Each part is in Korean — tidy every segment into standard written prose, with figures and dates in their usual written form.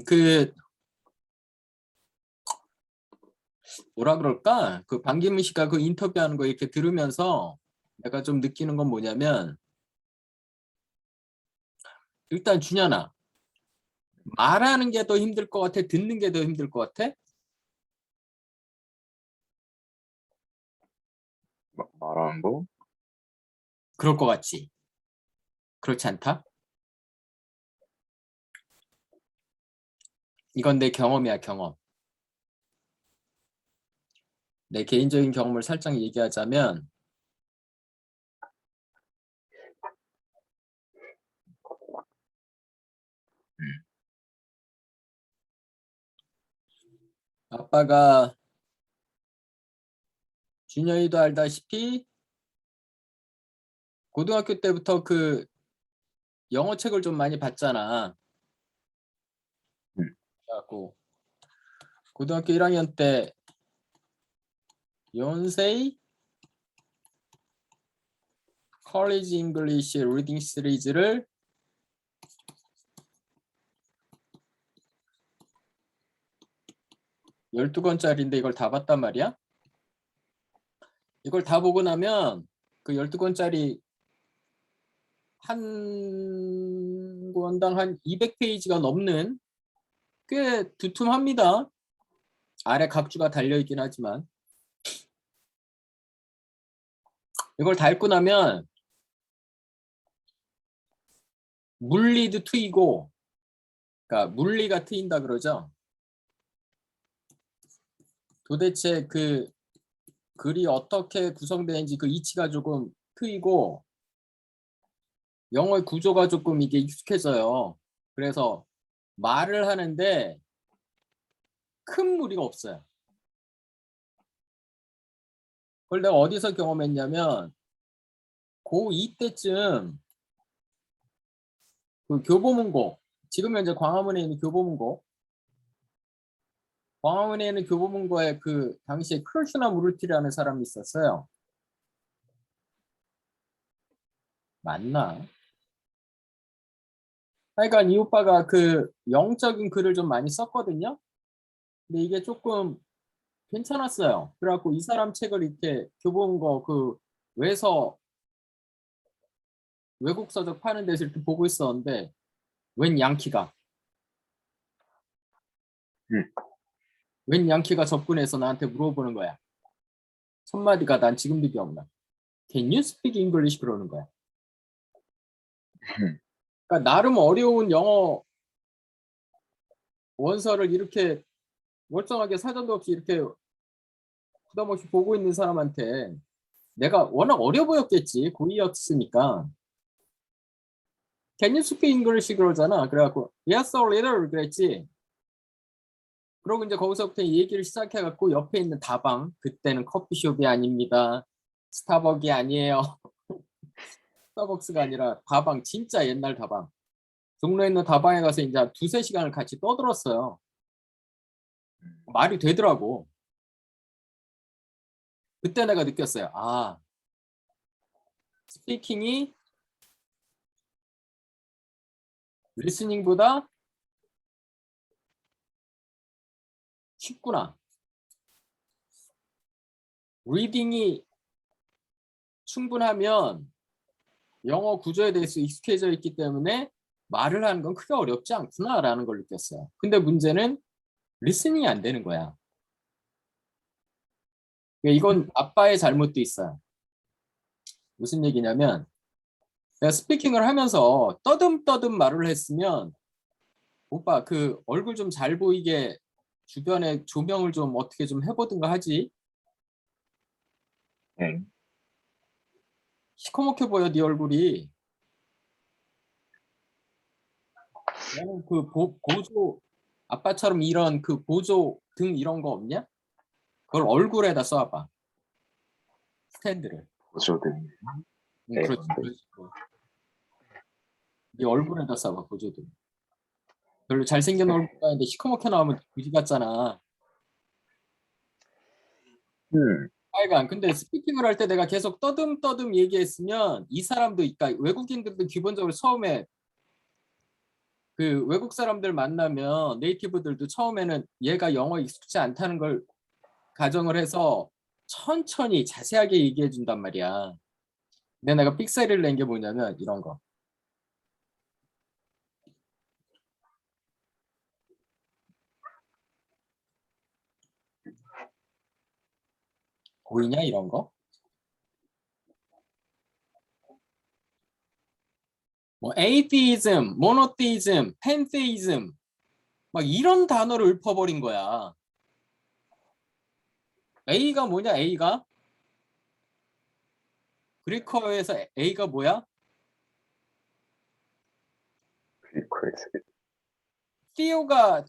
그 뭐라 그럴까? 그 방기문 씨가 그 인터뷰하는 거 이렇게 들으면서 내가 좀 느끼는 건 뭐냐면, 일단 준현아, 말하는 게 더 힘들 것 같아? 듣는 게 더 힘들 것 같아? 말하는 거? 그럴 것 같지? 그렇지 않다? 이건 내 경험이야, 경험. 내 개인적인 경험을 살짝 얘기하자면, 아빠가 준현이도 알다시피 고등학교 때부터 그 영어 책을 좀 많이 봤잖아. 그래갖고 고등학교 1학년 때 연세이 컬리지 잉글리시 리딩 시리즈를 12권짜리인데 이걸 다 봤단 말이야. 이걸 다 보고 나면 그 12권짜리 한 권당 한 200페이지가 넘는 꽤 두툼합니다. 아래 각주가 달려있긴 하지만 이걸 다 읽고 나면 물리도 트이고, 그러니까 물리가 트인다 그러죠. 도대체 그 글이 어떻게 구성되는지 그 이치가 조금 트이고, 영어의 구조가 조금 이게 익숙해져요. 그래서 말을 하는데 큰 무리가 없어요. 그걸 내가 어디서 경험했냐면 고2 때쯤 그 교보문고, 지금 현재 광화문에 있는 교보문고, 광화문에 있는 교보문고에 그 당시에 크루슈나 무르티라는 사람이 있었어요. 맞나? 하여간 이 오빠가 그 영적인 글을 좀 많이 썼거든요. 근데 이게 조금 괜찮았어요. 그래갖고 이 사람 책을 이렇게 교보문고 그 외서 외국 서적 파는 데서 이렇게 보고 있었는데 웬 양키가 웬 양키가 접근해서 나한테 물어보는 거야. 첫 마디가 난 지금도 기억나. Can you speak English? 그러는 거야. 그러니까 나름 어려운 영어 원서를 이렇게 멀쩡하게 사전도 없이 이렇게 부담 없이 보고 있는 사람한테 내가 워낙 어려 보였겠지. 고2였으니까. Can you speak English? 그러잖아. 그래갖고 Yes, a little 그랬지. 그러고 이제 거기서부터 얘기를 시작해갖고 옆에 있는 다방, 그때는 커피숍이 아닙니다. 스타벅이 아니에요. 스타벅스가 아니라 다방, 진짜 옛날 다방. 종로에 있는 다방에 가서 이제 한 두세 시간을 같이 떠들었어요. 말이 되더라고. 그때 내가 느꼈어요. 아, 스피킹이 리스닝보다 쉽구나. 리딩이 충분하면 영어 구조에 대해서 익숙해져 있기 때문에 말을 하는 건 크게 어렵지 않구나라는 걸 느꼈어요. 근데 문제는 리스닝이 안 되는 거야. 이건 아빠의 잘못도 있어요. 무슨 얘기냐면 내가 스피킹을 하면서 떠듬떠듬 말을 했으면 오빠 그 얼굴 좀 잘 보이게 주변에 조명을 좀 어떻게 좀 해보든가 하지. 응. 시커멓게 보여 네 얼굴이. 나는 그 보조 아빠처럼 이런 그 보조 등 이런 거 없냐? 그걸 얼굴에다 써봐. 스탠드를. 보조등. 네, 그렇지. 네 얼굴에다 써봐 보조등. 별로 잘생긴 얼굴도 아닌데 시커멓게 나오면 그지 같잖아. 하여간 근데 스피킹을 할 때 내가 계속 떠듬떠듬 얘기했으면 이 사람도, 그러니까 외국인들도 기본적으로 처음에 그 외국 사람들 만나면 네이티브들도 처음에는 얘가 영어 익숙치 않다는 걸 가정을 해서 천천히 자세하게 얘기해 준단 말이야. 근데 내가 삑사리를 낸 게 뭐냐면 이런 거. 보이냐 이런 거? 뭐 atheism, monotheism, pantheism 막 이런 단어를 읊어버린 거야. A가 뭐냐 A가? 그리커에서 A가 뭐야? 그리코에서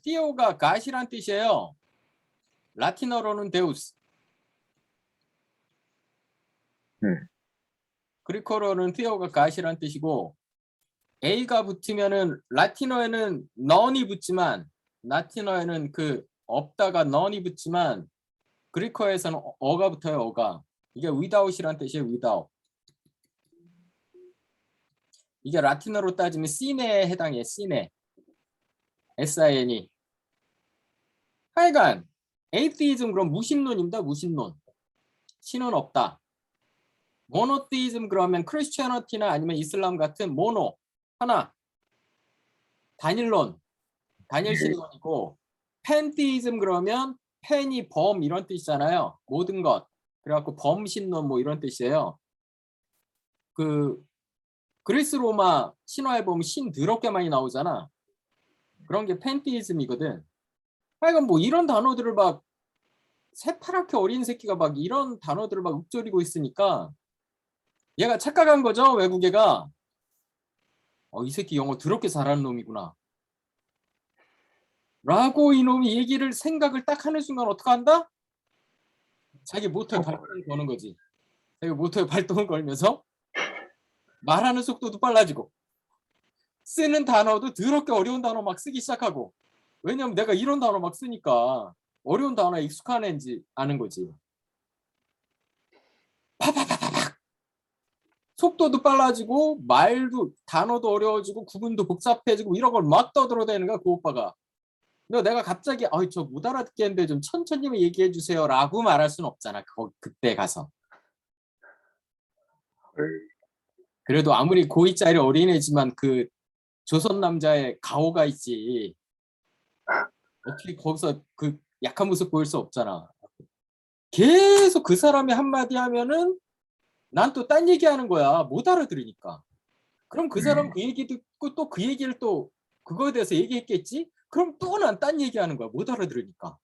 티오가 갓이란 뜻이에요. 라틴어로는 데우스. 그리커로는 티오가 갓이란 뜻이고 A가 붙으면은 라틴어에는 non이 붙지만 라틴어에는 그 없다가 non이 붙지만 그리커에서는 어가 붙어요. 어가. 이게 without이란 뜻이에요. without. 이게 라틴어로 따지면 sine에 해당해. sine. S-I-N-E. 하여간 atheism 그럼 무신론입니다. 무신론. 신은 없다. monotheism 그러면 크리스티아니티나 아니면 이슬람 같은 모노 하나. 단일론. 단일 신론이고 pantheism 그러면 펜이 범 이런 뜻이잖아요. 모든 것. 그래갖고 범신론 뭐 이런 뜻이에요. 그 그리스 로마 신화에 보면 신 더럽게 많이 나오잖아. 그런 게 팬티이즘이거든. 하여간 뭐 이런 단어들을 막 새파랗게 어린 새끼가 막 이런 단어들을 막 읊조리고 있으니까 얘가 착각한 거죠. 외국 애가. 이 새끼 영어 더럽게 잘하는 놈이구나. 라고 이놈이 얘기를 생각을 딱 하는 순간 어떻게 한다? 자기 모터에 발동을 거는 거지. 자기 모터에 발동을 걸면서 말하는 속도도 빨라지고 쓰는 단어도 더럽게 어려운 단어 막 쓰기 시작하고 왜냐면 내가 이런 단어 막 쓰니까 어려운 단어에 익숙한 애인지 아는 거지. 파파파파팍 속도도 빨라지고 말도 단어도 어려워지고 구문도 복잡해지고 이런 걸 막 떠들어대는 거야 그 오빠가. 근데 내가 갑자기 저 못 알아듣겠는데 좀 천천히 얘기해 주세요 라고 말할 수는 없잖아. 그때 가서. 그래도 아무리 고2짜리 어린애지만 그 조선 남자의 가오가 있지. 어떻게 거기서 그 약한 모습 보일 수 없잖아. 계속 그 사람이 한마디 하면은 난 또 딴 얘기하는 거야. 못 알아들으니까. 그럼 그 사람 그 얘기 듣고 또 그 얘기를 또 그거에 대해서 얘기했겠지? 그럼 또 난 딴 얘기하는 거야. 못 알아들으니까.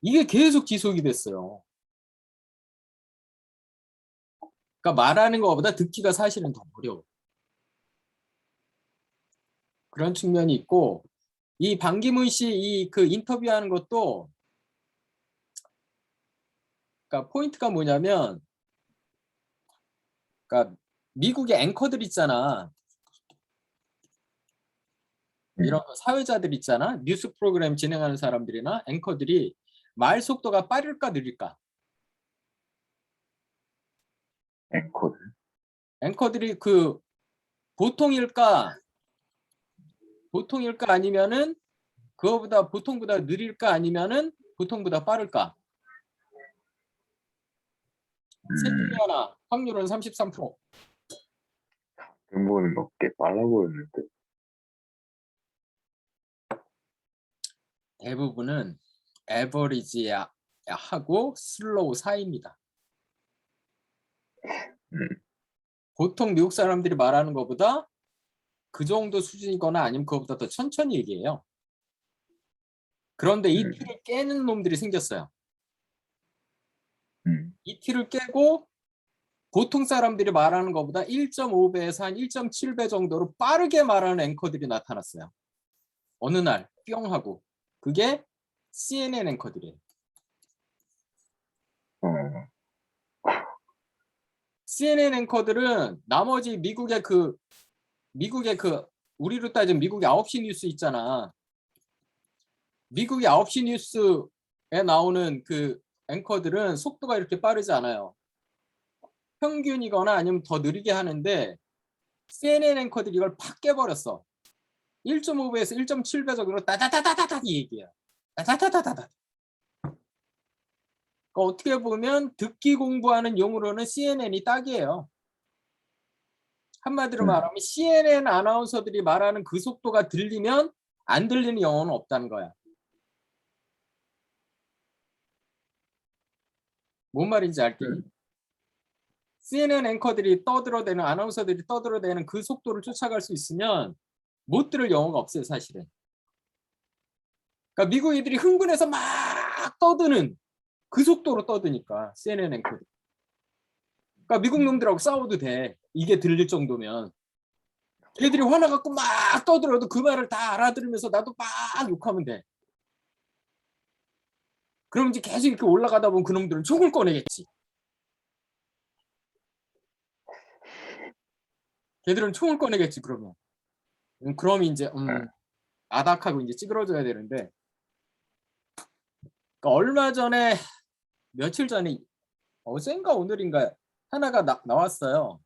이게 계속 지속이 됐어요. 그러니까 말하는 것보다 듣기가 사실은 더 어려워. 그런 측면이 있고 이 반기문 씨 이 그 인터뷰하는 것도 그러니까 포인트가 뭐냐면 그러니까 미국의 앵커들 있잖아. 이런 사회자들 있잖아. 뉴스 프로그램 진행하는 사람들이나 앵커들이 말 속도가 빠를까 느릴까? 앵커들이 그 보통일까 아니면은 그거보다 보통보다 느릴까 아니면은 보통보다 빠를까? 셋 중에 하나. 확률은 33%. 근본은 높게 빨라 보였는데. 대부분은 에버리지야 하고 슬로우 사이입니다. 보통 미국 사람들이 말하는 것보다 그 정도 수준이거나 아니면 그것보다 더 천천히 얘기해요. 그런데 이 틀을 깨는 놈들이 생겼어요. 이 틀을 깨고 보통 사람들이 말하는 것보다 1.5배에서 한 1.7배 정도로 빠르게 말하는 앵커들이 나타났어요. 어느 날 뿅 하고. 그게 CNN 앵커들이에요. CNN 앵커들은 나머지 미국의 그 우리로 따지면 미국의 9시 뉴스 있잖아. 미국의 9시 뉴스에 나오는 그 앵커들은 속도가 이렇게 빠르지 않아요. 평균이거나 아니면 더 느리게 하는데 CNN 앵커들이 이걸 팍 깨버렸어. 1.5배에서 1.7배 적으로 따다다다다다 이 얘기야. 따다다다다다. 그러니까 어떻게 보면 듣기 공부하는 용어로는 CNN이 딱이에요. 한마디로 말하면 CNN 아나운서들이 말하는 그 속도가 들리면 안 들리는 영어는 없다는 거야. 뭔 말인지 알겠니? CNN 앵커들이 떠들어대는 아나운서들이 떠들어대는 그 속도를 쫓아갈 수 있으면 못 들을 영어가 없어요, 사실은. 그러니까 미국 애들이 흥분해서 막 떠드는 그 속도로 떠드니까 CNN 앵커들. 그러니까 미국 놈들하고 싸워도 돼. 이게 들릴 정도면. 걔들이 화나갖고 막 떠들어도 그 말을 다 알아들으면서 나도 막 욕하면 돼. 그럼 이제 계속 이렇게 올라가다 보면 그놈들은 총을 꺼내겠지. 걔들은 총을 꺼내겠지, 그러면. 그럼 이제 아닥하고 이제 찌그러져야 되는데. 그러니까 얼마 전에 며칠 전에 어젠가 오늘인가 하나가 나왔어요.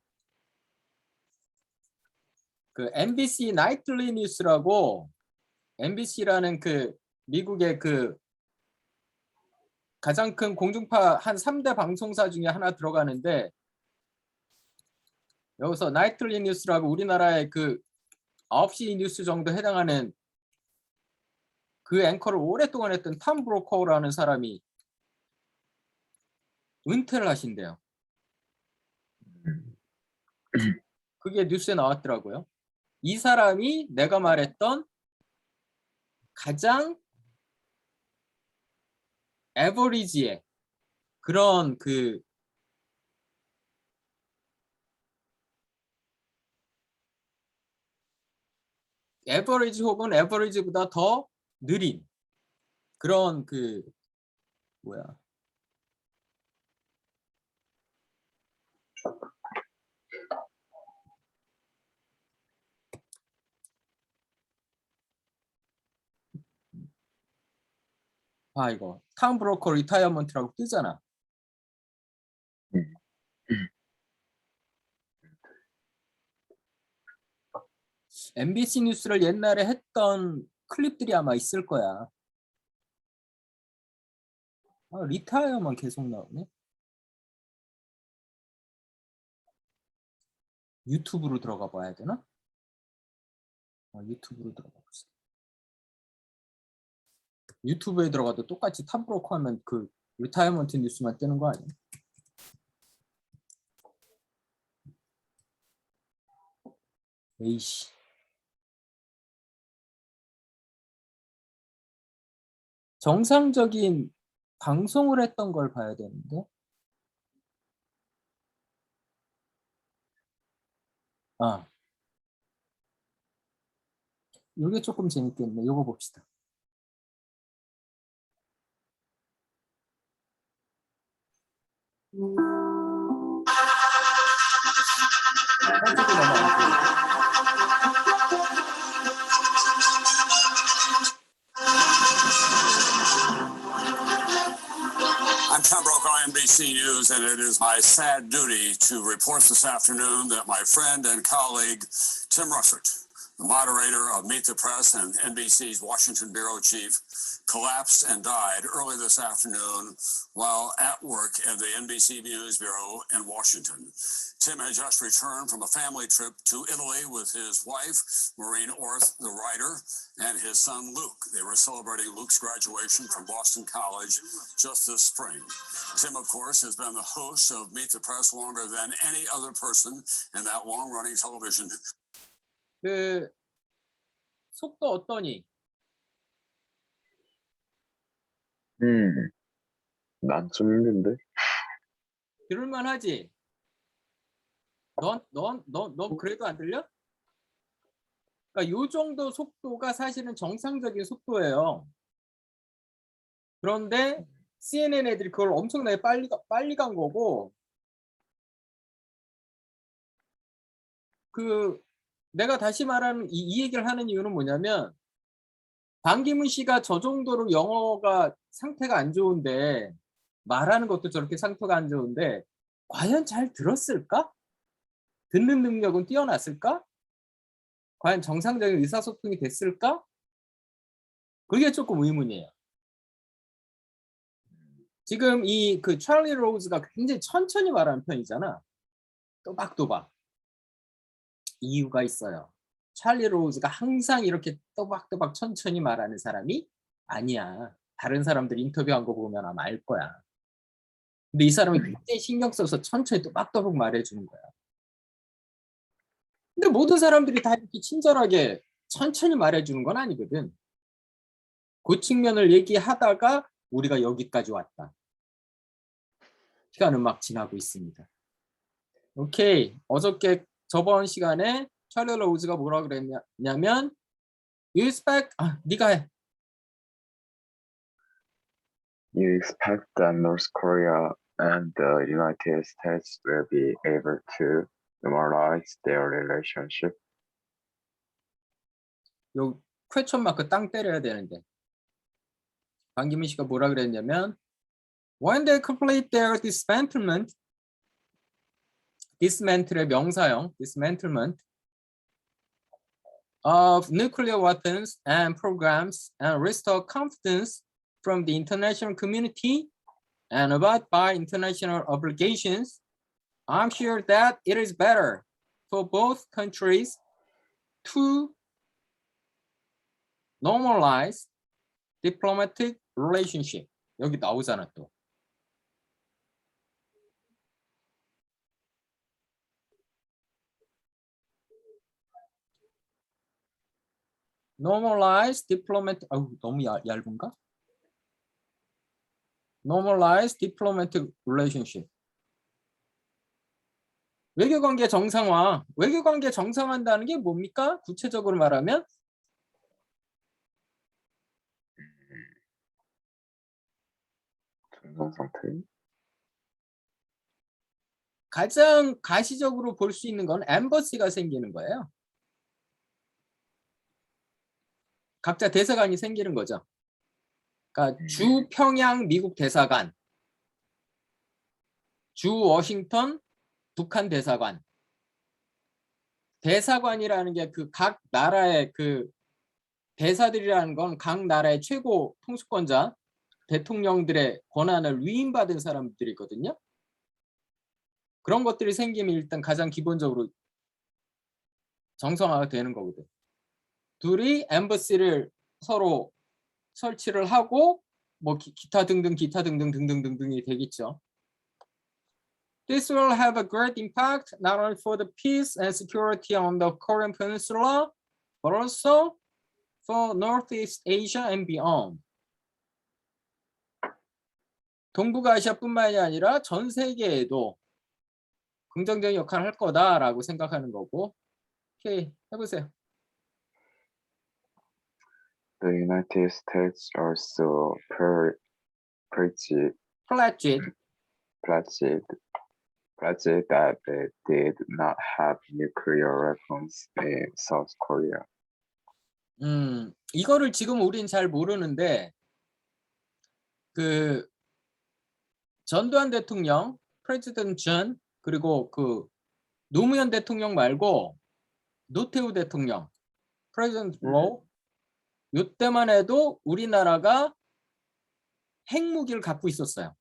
그 MBC 나이틀리 뉴스라고 MBC라는 그 미국의 그 가장 큰 공중파 한 3대 방송사 중에 하나 들어가는데 여기서 나이틀리 뉴스라고 우리나라의 그 9시 뉴스 정도 해당하는 그 앵커를 오랫동안 했던 탐 브로커라는 사람이 은퇴를 하신대요. 그게 뉴스에 나왔더라고요. 이 사람이 내가 말했던 가장 에버리지의 그런 그 에버리지 혹은 에버리지보다 더 느린 그런 그 뭐야 이거 탐 브로커 리타이어먼트라고 뜨잖아. MBC 뉴스를 옛날에 했던 클립들이 아마 있을 거야. 리타이어만 계속 나오네. 유튜브로 들어가 봐야 되나? 유튜브로 들어가 보자. 유튜브에 들어가도 똑같이 탐 브로커 하면 그 리타이어먼트 뉴스만 뜨는 거 아니야? 에이씨. 정상적인 방송을 했던 걸 봐야 되는데. 이게 조금 재밌겠네. 이거 봅시다. I'm Tom Brokaw, NBC News, and it is my sad duty to report this afternoon that my friend and colleague, Tim Russert, the moderator of Meet the Press and NBC's Washington bureau chief, collapsed and died early this afternoon while at work at the NBC News Bureau in Washington. Tim had just returned from a family trip to Italy with his wife, Maureen Orth, the writer, and his son, Luke. They were celebrating Luke's graduation from Boston College just this spring. Tim, of course, has been the host of Meet the Press longer than any other person in that long-running television. 그 속도 어떠니? 난 좀 힘든데? 들을만 하지? 넌 그래도 안 들려? 그러니까 요 정도 속도가 사실은 정상적인 속도예요. 그런데 CNN 애들이 그걸 엄청나게 빨리 간 거고, 그 내가 다시 말하는 이 얘기를 하는 이유는 뭐냐면, 반기문 씨가 저 정도로 영어가 상태가 안 좋은데, 말하는 것도 저렇게 상태가 안 좋은데 과연 잘 들었을까? 듣는 능력은 뛰어났을까? 과연 정상적인 의사소통이 됐을까? 그게 조금 의문이에요. 지금 이 그 찰리 로즈가 굉장히 천천히 말하는 편이잖아. 또박또박. 이유가 있어요. 찰리 로즈가 항상 이렇게 또박또박 천천히 말하는 사람이 아니야. 다른 사람들 인터뷰한 거 보면 아마 알 거야. 근데 이 사람이 굉장히 신경 써서 천천히 또박또박 말해주는 거야. 근데 모든 사람들이 다 이렇게 친절하게 천천히 말해주는 건 아니거든. 그 측면을 얘기하다가 우리가 여기까지 왔다. 시간은 막 지나고 있습니다. 오케이. 어저께 저번 시간에 찰리 로즈가 뭐라 그랬냐면 You expect 네가 해. You expect that North Korea and the United States will be able to normalize their relationship? 요 퀘션 마크 땅 때려야 되는데. 방기민 씨가 뭐라 그랬냐면 When they complete their dismantlement, dismantle의 명사형, dismantlement of nuclear weapons and programs and restore confidence from the international community and abide by international obligations, I'm sure that it is better for both countries to normalize diplomatic relationship. 여기 나오잖아 또. normalize diplomatic 너무 얇은가? normalize diplomatic relationship. 외교관계 정상화. 외교관계 정상화한다는 게 뭡니까? 구체적으로 말하면 정상 상태? 가장 가시적으로 볼 수 있는 건 엠버시가 생기는 거예요. 각자 대사관이 생기는 거죠. 그러니까 주 평양 미국 대사관, 주 워싱턴 북한 대사관. 대사관이라는 게 그 각 나라의 그 대사들이라는 건 각 나라의 최고 통수권자, 대통령들의 권한을 위임받은 사람들이거든요. 그런 것들이 생기면 일단 가장 기본적으로 정상화가 되는 거거든. 둘이 엠버시를 서로 설치를 하고 뭐 기타 등등이 되겠죠. This will have a great impact not only for the peace and security on the Korean Peninsula, but also for Northeast Asia and beyond. 동북아시아뿐만이 아니라 전 세계에도 긍정적인 역할을 할 거다라고 생각하는 거고. 오케이, 해보세요. The United States also pledged that they did not have nuclear weapons in South Korea. 이거를 지금 우린 잘 모르는데 그 전두환 대통령, 프레지던트 존, 그리고 그 노무현 대통령 말고 노태우 대통령, 프레지던트 로, 이때만 해도 우리나라가 핵무기를 갖고 있었어요.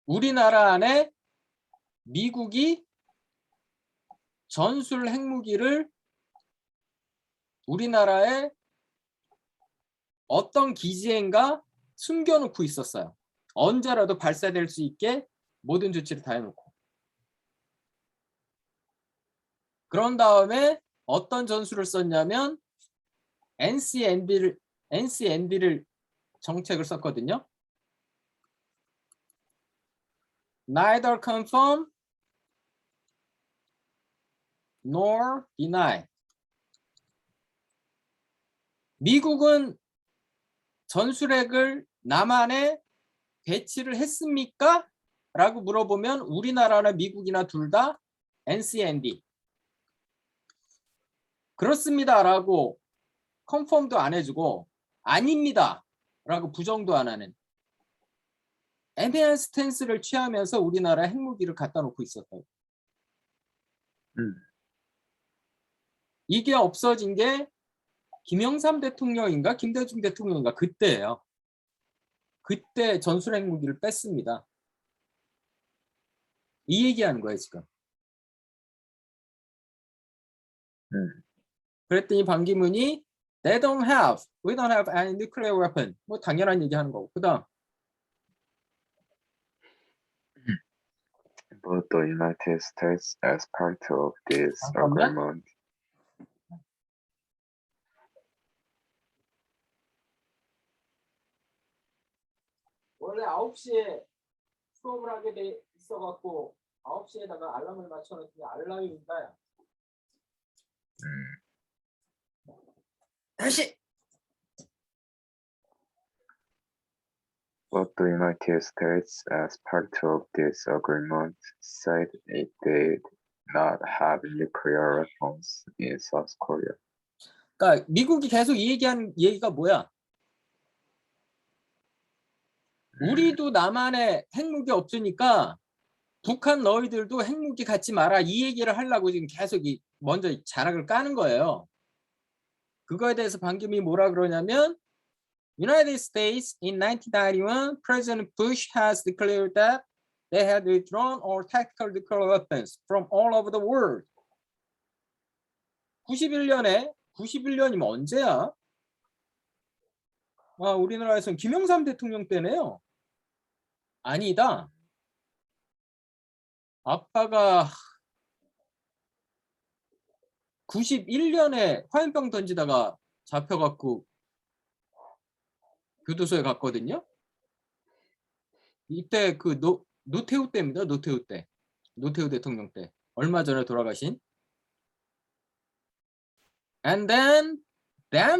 우리나라 안에 미국이 전술 핵무기를 우리나라에 어떤 기지인가 숨겨놓고 있었어요. 언제라도 발사될 수 있게 모든 조치를 다 해놓고. 그런 다음에 어떤 전술을 썼냐면 NCND를 정책을 썼거든요. Neither confirm nor deny. 미국은 전술핵을 남한에 배치를 했습니까? 라고 물어보면 우리나라나 미국이나 둘 다 NCND. 그렇습니다. 라고 컨펌도 안 해주고 아닙니다. 라고 부정도 안 하는 애매한 스탠스를 취하면서 우리나라 핵무기를 갖다 놓고 있었다고. 이게 없어진 게 김영삼 대통령인가 김대중 대통령인가 그때예요. 그때 전술 핵무기를 뺐습니다. 이 얘기하는 거예요 지금. 그랬더니 반기문이 we don't have any nuclear weapon. 뭐 당연한 얘기하는 거고. 그다음 But the United States, as part of this 잠깐만. agreement, 원래 9시에 수업을 하게 돼 있어갖고 9시에다가 알람을 맞춰놨더니 알람이 온다. 다시. but the United States, as part of this agreement, said it did not have nuclear weapons in South Korea. 그러니까 미국이 계속 이 얘기하는 얘기가 뭐야? 우리도 남한에 핵무기 없으니까 북한 너희들도 핵무기 갖지 마라 이 얘기를 하려고 지금 계속 먼저 자락을 까는 거예요. 그거에 대해서 반기문이 뭐라 그러냐면 United States in 1991, President Bush has declared that they had withdrawn all tactical nuclear weapons from all over the world. 91년이면 언제야? 우리나라에서는 김영삼 대통령 때네요. 아니다. 아빠가 91년에 화염병 던지다가 잡혀갖고 교도소에 갔거든요. 이때 그 노태우 때입니다. 노태우 때. 노태우 대통령 때. 얼마 전에 돌아가신. And then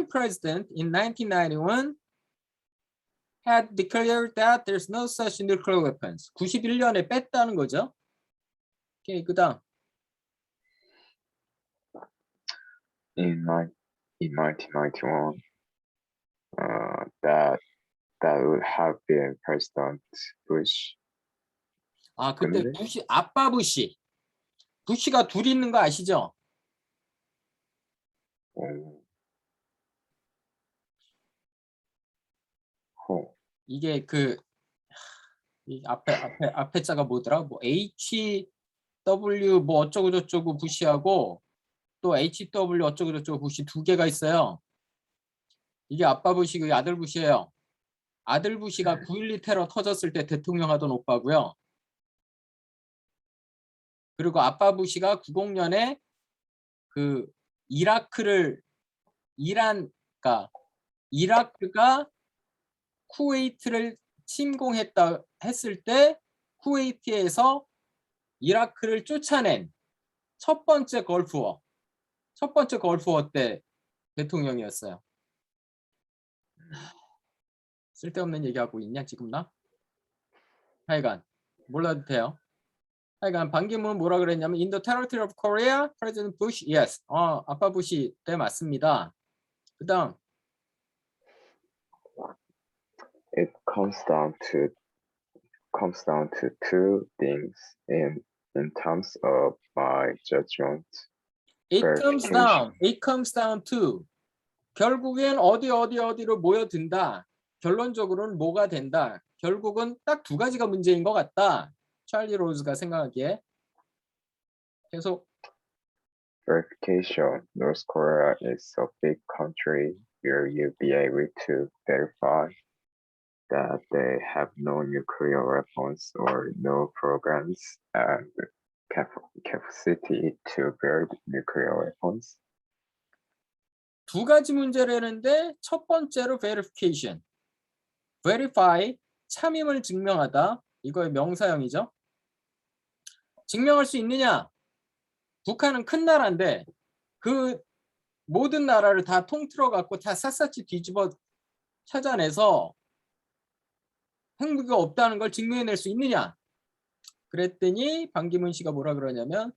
president in 1991 had declared that there's no such nuclear weapons. 91년에 뺐다는 거죠. 오케이, 그다음. In 1991, that would have been President Bush. 그때 근데? 부시, 아빠 부시가 둘 있는 거 아시죠? 이게 이 앞에 자가 뭐더라? 뭐 HW 뭐 어쩌고 저쩌고 부시하고 또 HW 어쩌고 저쩌고 부시 두 개가 있어요. 이게 아빠 부시고 아들 부시예요. 아들 부시가 9.12 테러 터졌을 때 대통령 하던 오빠고요. 그리고 아빠 부시가 90년에 그 이라크가 쿠웨이트를 침공했다 했을 때 쿠웨이트에서 이라크를 쫓아낸 첫 번째 걸프워 때 대통령이었어요. 쓸데없는 얘기하고 있냐 지금 나? 하여간 몰라도 돼요. 하여간 반기문 뭐라 그랬냐면 In the territory of Korea, President Bush, yes. 아빠 부시 때 맞습니다. 그 다음 It comes down to two things in terms of my judgment. It comes down to 결국엔 어디로 모여든다. 결론적으로는 뭐가 된다. 결국은 딱 두 가지가 문제인 것 같다. 찰리 로즈가 생각하기에. 계속. Verification. North Korea is a big country. Will you be able to verify that they have no nuclear weapons or no programs and capacity to build nuclear weapons? 두 가지 문제라는데 첫 번째로 verification. verify, 참임을 증명하다. 이거의 명사형이죠. 증명할 수 있느냐? 북한은 큰 나라인데 그 모든 나라를 다 통틀어 갖고 다 샅샅이 뒤집어 찾아내서 핵무기가 없다는 걸 증명해낼 수 있느냐? 그랬더니 반기문 씨가 뭐라 그러냐면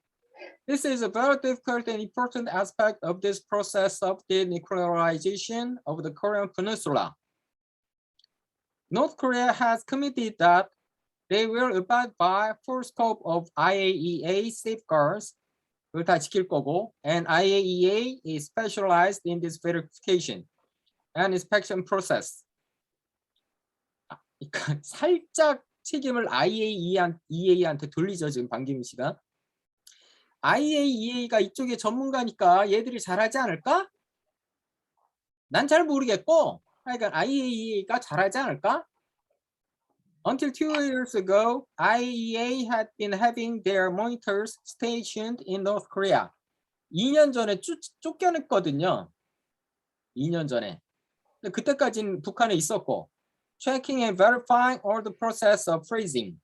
This is a very difficult and important aspect of this process of denuclearization of the Korean Peninsula. North Korea has committed that they will abide by full scope of IAEA safeguards 그걸 다 지킬 거고, and IAEA is specialized in this verification and inspection process. 그러니까 살짝 책임을 IAEA한테 돌리죠, 지금 방기문 씨가. IAEA가 이쪽에 전문가니까 얘들이 잘하지 않을까? 난 잘 모르겠고, 그러니까 IAEA가 잘하지 않을까? Until 2 years ago, IAEA had been having their monitors stationed in North Korea. 2년 전에 쫓겨냈거든요. 2년 전에. 근데 그때까지는 북한에 있었고, checking and verifying all the process of freezing.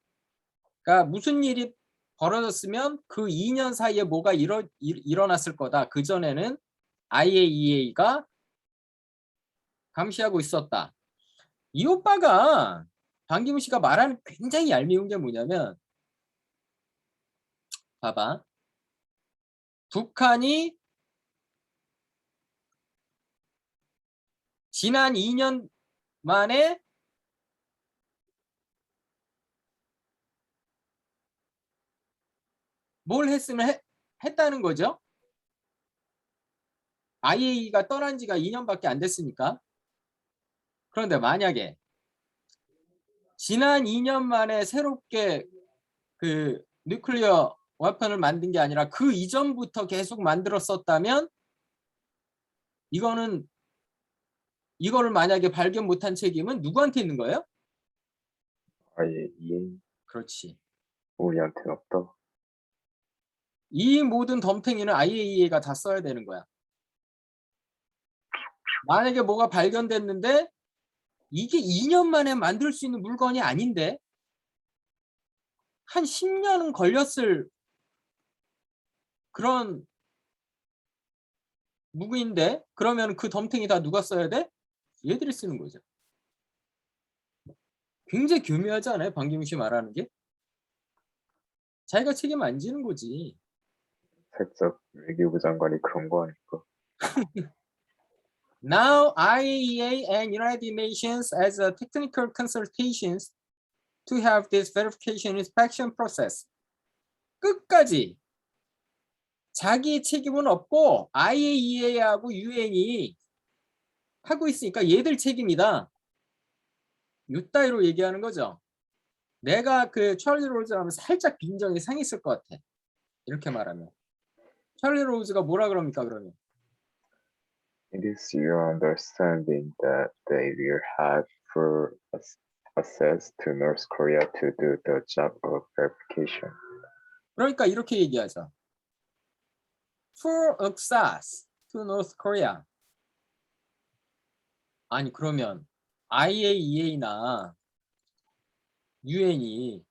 그러니까 무슨 일이 벌어졌으면 그 2년 사이에 뭐가 일어났을 거다. 그 전에는 IAEA가 감시하고 있었다. 이 오빠가 방기문 씨가 말하는 굉장히 얄미운 게 뭐냐면, 봐봐. 북한이 지난 2년 만에 뭘 했으면 했다는 거죠. IAEA가 떠난 지가 2년밖에 안 됐으니까. 그런데 만약에 지난 2년 만에 새롭게 그 뉴클리어 웨폰을 만든 게 아니라 그 이전부터 계속 만들었었다면 이거를 만약에 발견 못한 책임은 누구한테 있는 거예요? IAEA 그렇지. 우리한테는 없다. 이 모든 덤탱이는 IAEA가 다 써야 되는 거야. 만약에 뭐가 발견됐는데 이게 2년 만에 만들 수 있는 물건이 아닌데 한 10년은 걸렸을 그런 무기인데 그러면 그 덤탱이 다 누가 써야 돼? 얘들이 쓰는 거죠. 굉장히 교묘하지 않아요? 방기문 씨 말하는 게? 자기가 책임 안 지는 거지. 살짝 외교부 장관이 그런 거 아닐까? Now, IAEA and United Nations as a technical consultations to have this verification inspection process. 끝까지 자기 책임은 없고 IAEA하고 UN이 하고 있으니까 얘들 책임이다. 이따위로 얘기하는 거죠. 내가 그 찰리 로즈라면 살짝 빈정이 상했을 것 같아. 이렇게 말하면. 찰리 로즈가 뭐라 그럽니까 그러면? It is your understanding that they will have full access to North Korea to do the job of verification. 그러니까 이렇게 얘기하자. Full access to North Korea. 아니 그러면 IAEA나 UN이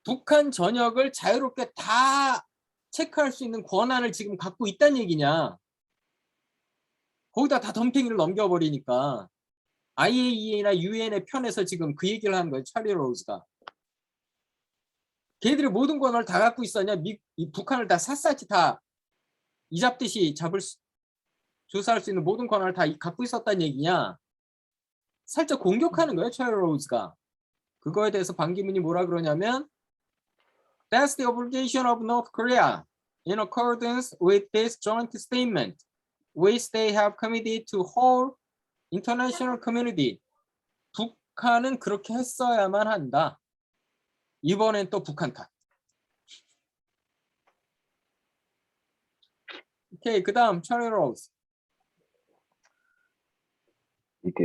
북한 전역을 자유롭게 다 체크할 수 있는 권한을 지금 갖고 있다는 얘기냐? 거기다 다 덤탱이를 넘겨버리니까 IAEA나 UN의 편에서 지금 그 얘기를 하는 거예요. 찰리 로즈가. 걔들이 모든 권한을 다 갖고 있었냐? 이 북한을 다 샅샅이 다 이잡듯이 조사할 수 있는 모든 권한을 다 갖고 있었다는 얘기냐? 살짝 공격하는 거예요. 찰리 로즈가. 그거에 대해서 방기문이 뭐라 그러냐면 That's the obligation of North Korea in accordance with this joint statement which they have committed to whole international community. 북한은 그렇게 했어야만 한다. 이번엔 또 북한 탓. 오케이, 그 다음 찰리 로즈. It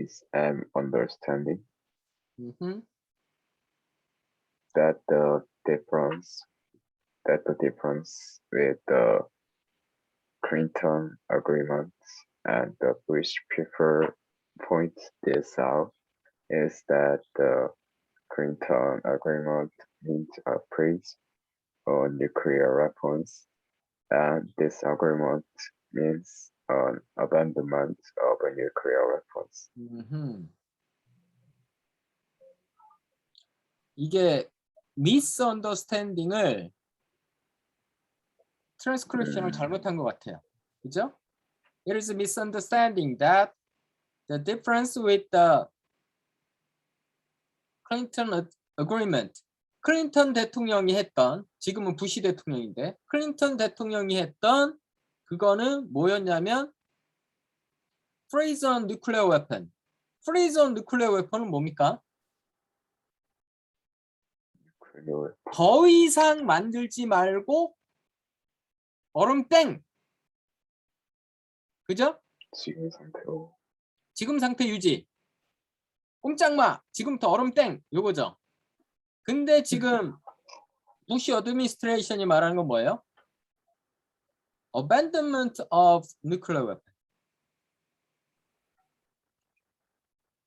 is an understanding that the difference with the Clinton agreement and the Bush people point this out is that the Clinton agreement means a freeze on nuclear weapons, and this agreement means an abandonment of nuclear weapons. 이게 misunderstanding을 트랜스크립션을 잘못한 것 같아요. 그죠? It is a misunderstanding that the difference with the Clinton agreement 클린턴 대통령이 했던, 지금은 부시 대통령인데 클린턴 대통령이 했던 그거는 뭐였냐면 freeze on nuclear weapon. freeze on nuclear weapon은 뭡니까? 그리고 더 이상 만들지 말고 얼음 땡. 그죠? 지금 상태로 지금 상태 유지. 꼼짝마. 지금부터 얼음 땡. 요거죠. 근데 지금 부시 어드미니스트레이션이 말하는 건 뭐예요? Abandonment of nuclear weapon.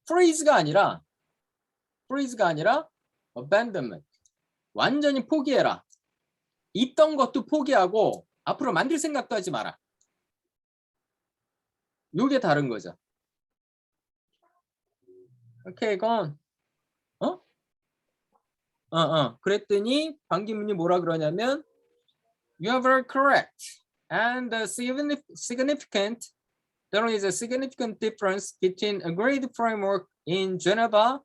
freeze가 아니라 abandonment. 완전히 포기해라. 있던 것도 포기하고 앞으로 만들 생각도 하지 마라. 요게 다른 거죠. 오케이, 이건 그랬더니 반기문이 뭐라 그러냐면 You are very correct. And there is a significant difference between agreed framework in Geneva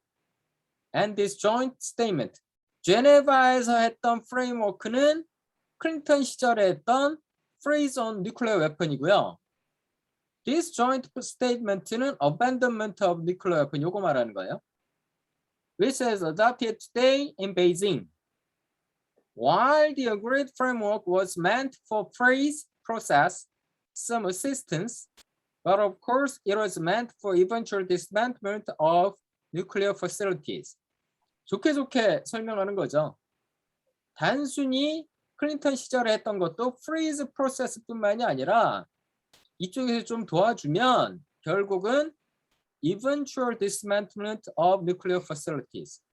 and this joint statement. 제네바에서 했던 프레임워크는 클린턴 시절에 했던 freeze on nuclear weapon이고요. This joint statement는 abandonment of nuclear weapon 요거 말하는 거예요. Which is adopted today in Beijing. While the agreed framework was meant for freeze process, some assistance, but of course it was meant for eventual dismantlement of nuclear facilities. 좋게 설명하는 거죠. 단순히 클린턴 시절에 했던 것도 freeze process뿐만이 아니라 이쪽에서 좀 도와주면 결국은 eventual dismantlement of nuclear facilities.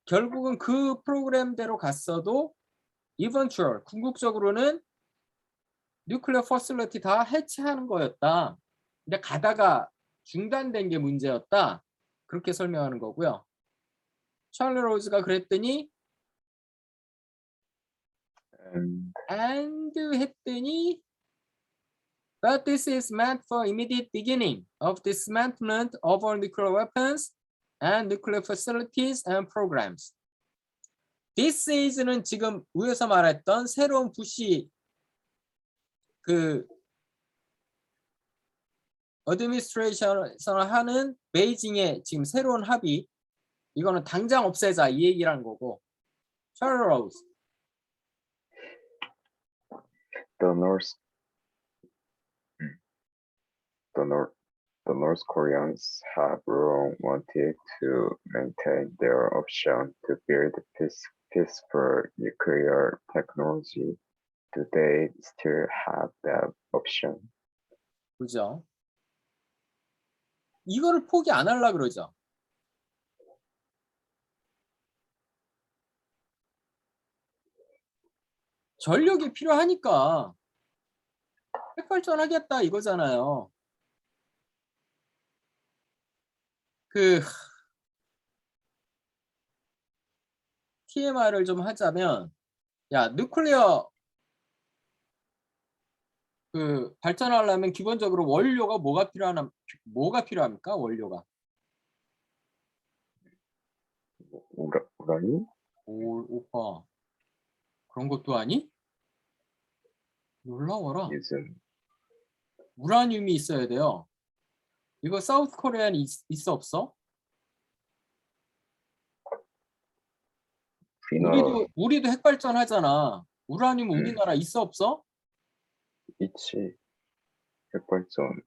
결국은 그 프로그램대로 갔어도 eventual, 궁극적으로는 nuclear facility 다 해체하는 거였다. 근데 가다가 중단된 게 문제였다. 그렇게 설명하는 거고요. 찰리 로즈가 그랬더니 and 했더니 But this is meant for immediate beginning of dismantlement of all nuclear weapons and nuclear facilities and programs. This is는 지금 위에서 말했던 새로운 부시 그 어드미니스트레이션을 하는 베이징의 지금 새로운 합의, 이거는 당장 없애자 이 얘기란 거고. 찰리 로즈. The North Koreans have long wanted to maintain their option to build peaceful nuclear technology. Do they still have that option? 그죠? 이거를 포기 안 하려고 그러죠. 전력이 필요하니까 핵발전하겠다 이거잖아요. TMI를 좀 하자면, 야, 누클리어 발전하려면 기본적으로 원료가 뭐가 필요합니까? 원료가. 우라니? 오빠. 그런 것도 아니? 놀라워라. 우라늄이 있어야 돼요. 이거 사우스 코리아는 있어 없어? 우리도 핵발전 하잖아. 우라늄 우리나라 있어 없어? 있지. 핵발전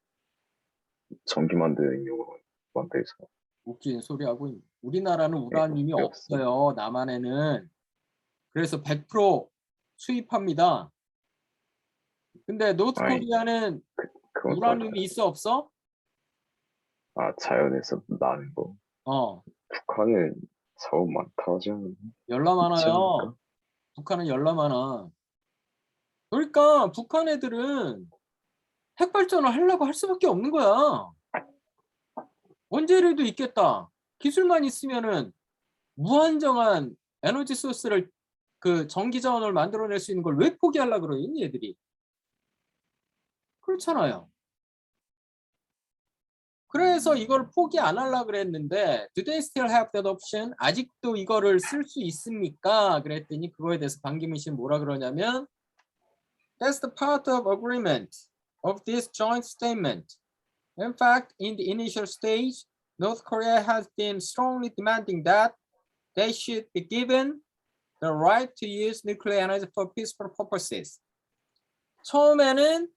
전기 만드는 용으로 만들어서. 웃기는 소리 하고 있네. 우리나라는 우라늄이 없어요. 남한에는. 그래서 100% 수입합니다. 근데 노트 코리아는 우라늄이 있어 없어? 자연에서 나는 거. 북한은 자원 많다 하잖아. 열나 많아요. 북한은 열나 많아. 그러니까 북한 애들은 핵발전을 하려고 할 수밖에 없는 거야. 원재료도 있겠다. 기술만 있으면은 무한정한 에너지 소스를 전기 자원을 만들어낼 수 있는 걸 왜 포기하려고 그래요, 얘들이? 그렇잖아요. 그래서 이걸 포기 안 하려고 그랬는데 do they still have that option? 아직도 이거를 쓸 수 있습니까? 그랬더니 그거에 대해서 반기문 씨는 뭐라 그러냐면 that's the part of agreement of this joint statement. In fact, in the initial stage, North Korea has been strongly demanding that they should be given the right to use nuclear energy for peaceful purposes. 처음에는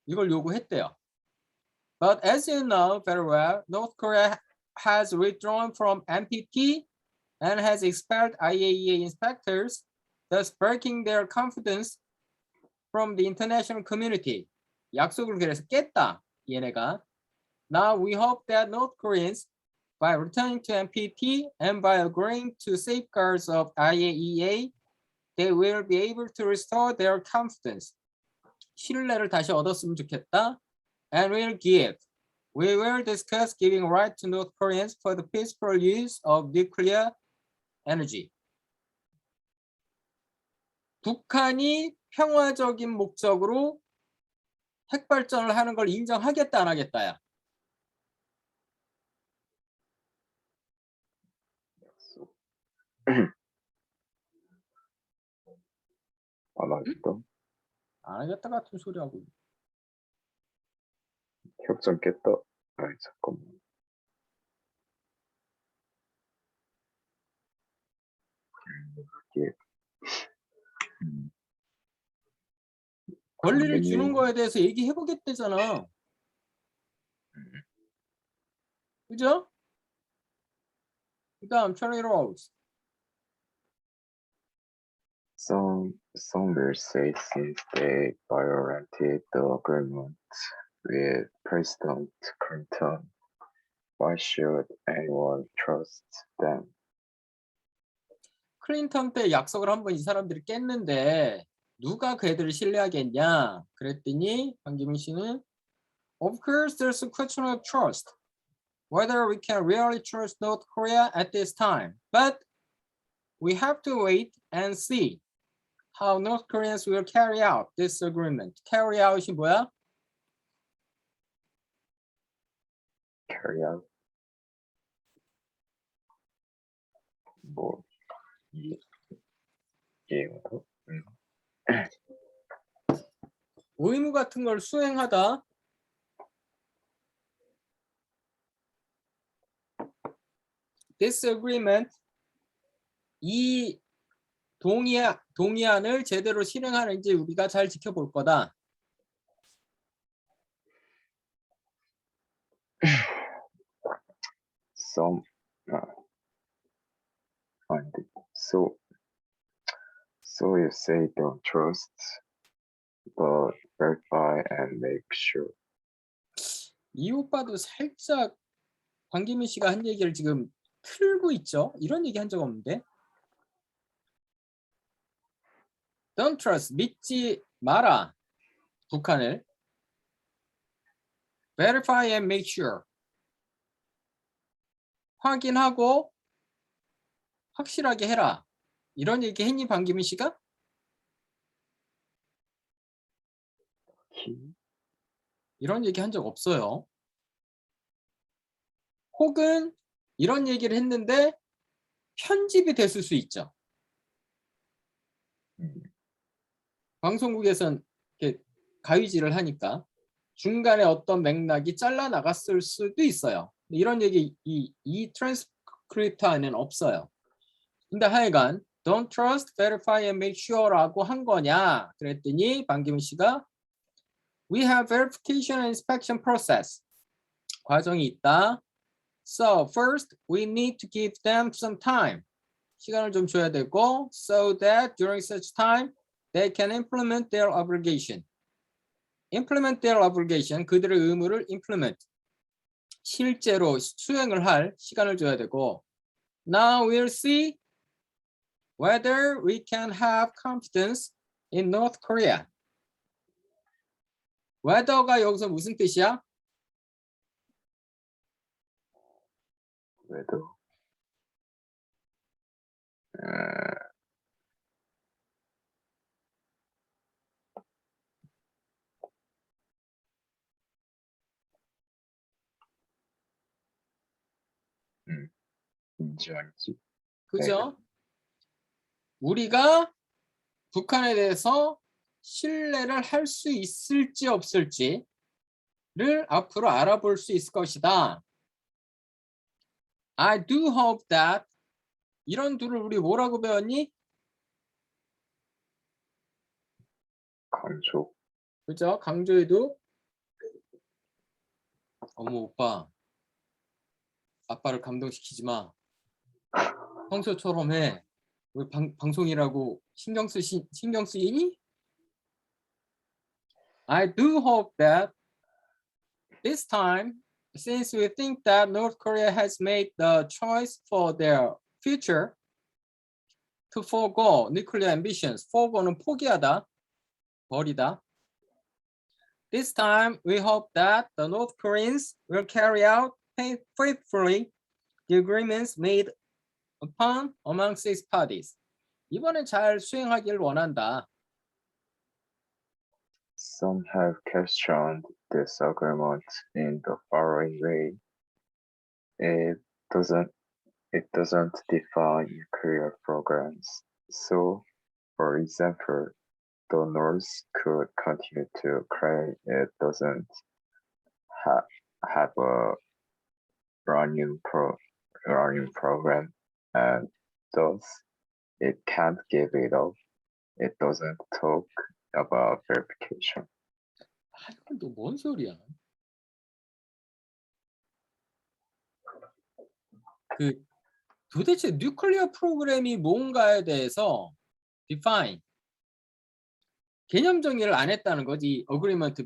이걸 요구했대요. But as you know very well, North Korea has withdrawn from NPT and has expelled IAEA inspectors, thus breaking their confidence from the international community. 약속을 그래서 깼다, 얘네가. Now we hope that North Koreans, by returning to NPT and by agreeing to safeguards of IAEA, they will be able to restore their confidence. 신뢰를 다시 얻었으면 좋겠다. And we will discuss giving right to North Koreans for the peaceful use of nuclear energy. 북한이 평화적인 목적으로 핵 발전을 하는 걸 인정하겠다 안 하겠다야. 안 하겠다. 안 하겠다 같은 소리 하고. 협정 깼다. 아니 잠깐만. 이게 권리를 당연히 주는 거에 대해서 얘기해 보겠대잖아. 그죠? 그다음 Charlie Rose. Some will say since they violated the agreement with President Clinton, why should anyone trust them? 클린턴 때 약속을 한번 이 사람들이 깼는데 누가 그 애들을 신뢰하겠냐? 그랬더니 반기문 씨는 Of course, there's a question of trust. Whether we can really trust North Korea at this time. But we have to wait and see how North Koreans will carry out this agreement. Carry out이 뭐야? Carry out. 뭐 이해도. 의무 같은 걸 수행하다. This agreement, 이 동의안을 제대로 실행하는지 우리가 잘 지켜볼 거다. Some so you say don't trust, but verify and make sure. 이 오빠도 살짝 반기문 씨가 한 얘기를 지금 틀고 있죠. 이런 얘기 한 적 없는데. Don't trust, 믿지 마라. 북한을. Verify and make sure. 확인하고 확실하게 해라. 이런 얘기 했니 반기문 씨가? 이런 얘기 한 적 없어요. 혹은 이런 얘기를 했는데 편집이 됐을 수 있죠. 방송국에선 이렇게 가위질을 하니까 중간에 어떤 맥락이 잘라 나갔을 수도 있어요. 이런 얘기 이 트랜스크립트 안에는 없어요. 근데 하여간 don't trust, verify and make sure라고 한 거냐 그랬더니 반기문 씨가 we have verification and inspection process. 과정이 있다. So first we need to give them some time. 시간을 좀 줘야 되고 so that during such time they can implement their obligation. implement their obligation, 그들의 의무를 implement. 실제로 수행을 할 시간을 줘야 되고 now we'll see whether we can have confidence in North Korea. whether가 여기서 무슨 뜻이야? whether 아니지. 그죠? 우리가 북한에 대해서 신뢰를 할 수 있을지 없을지를 앞으로 알아볼 수 있을 것이다. I do hope that 이런 둘을 우리 뭐라고 배웠니? 강조. 그죠? 강조해도 어머 오빠 아빠를 감동시키지 마. 평소처럼 해. 왜 방송이라고 신경 쓰이니? I do hope that this time, since we think that North Korea has made the choice for their future to forego nuclear ambitions, forego는 포기하다, 버리다. This time, we hope that the North Koreans will carry out faithfully the agreements made upon among six parties. 이번엔 잘 수행하길 원한다. Some have questioned this agreement in the following way. It doesn't define nuclear programs. So, for example, the North could continue to claim it doesn't have a uranium program, and thus it can't give it up. It doesn't talk about verification. 아, 이건 또 뭔 소리야? 그 도대체 뉴클리어 프로그램이 뭔가에 대해서 define 개념 정의를 안 했다는 거지. 어그리먼트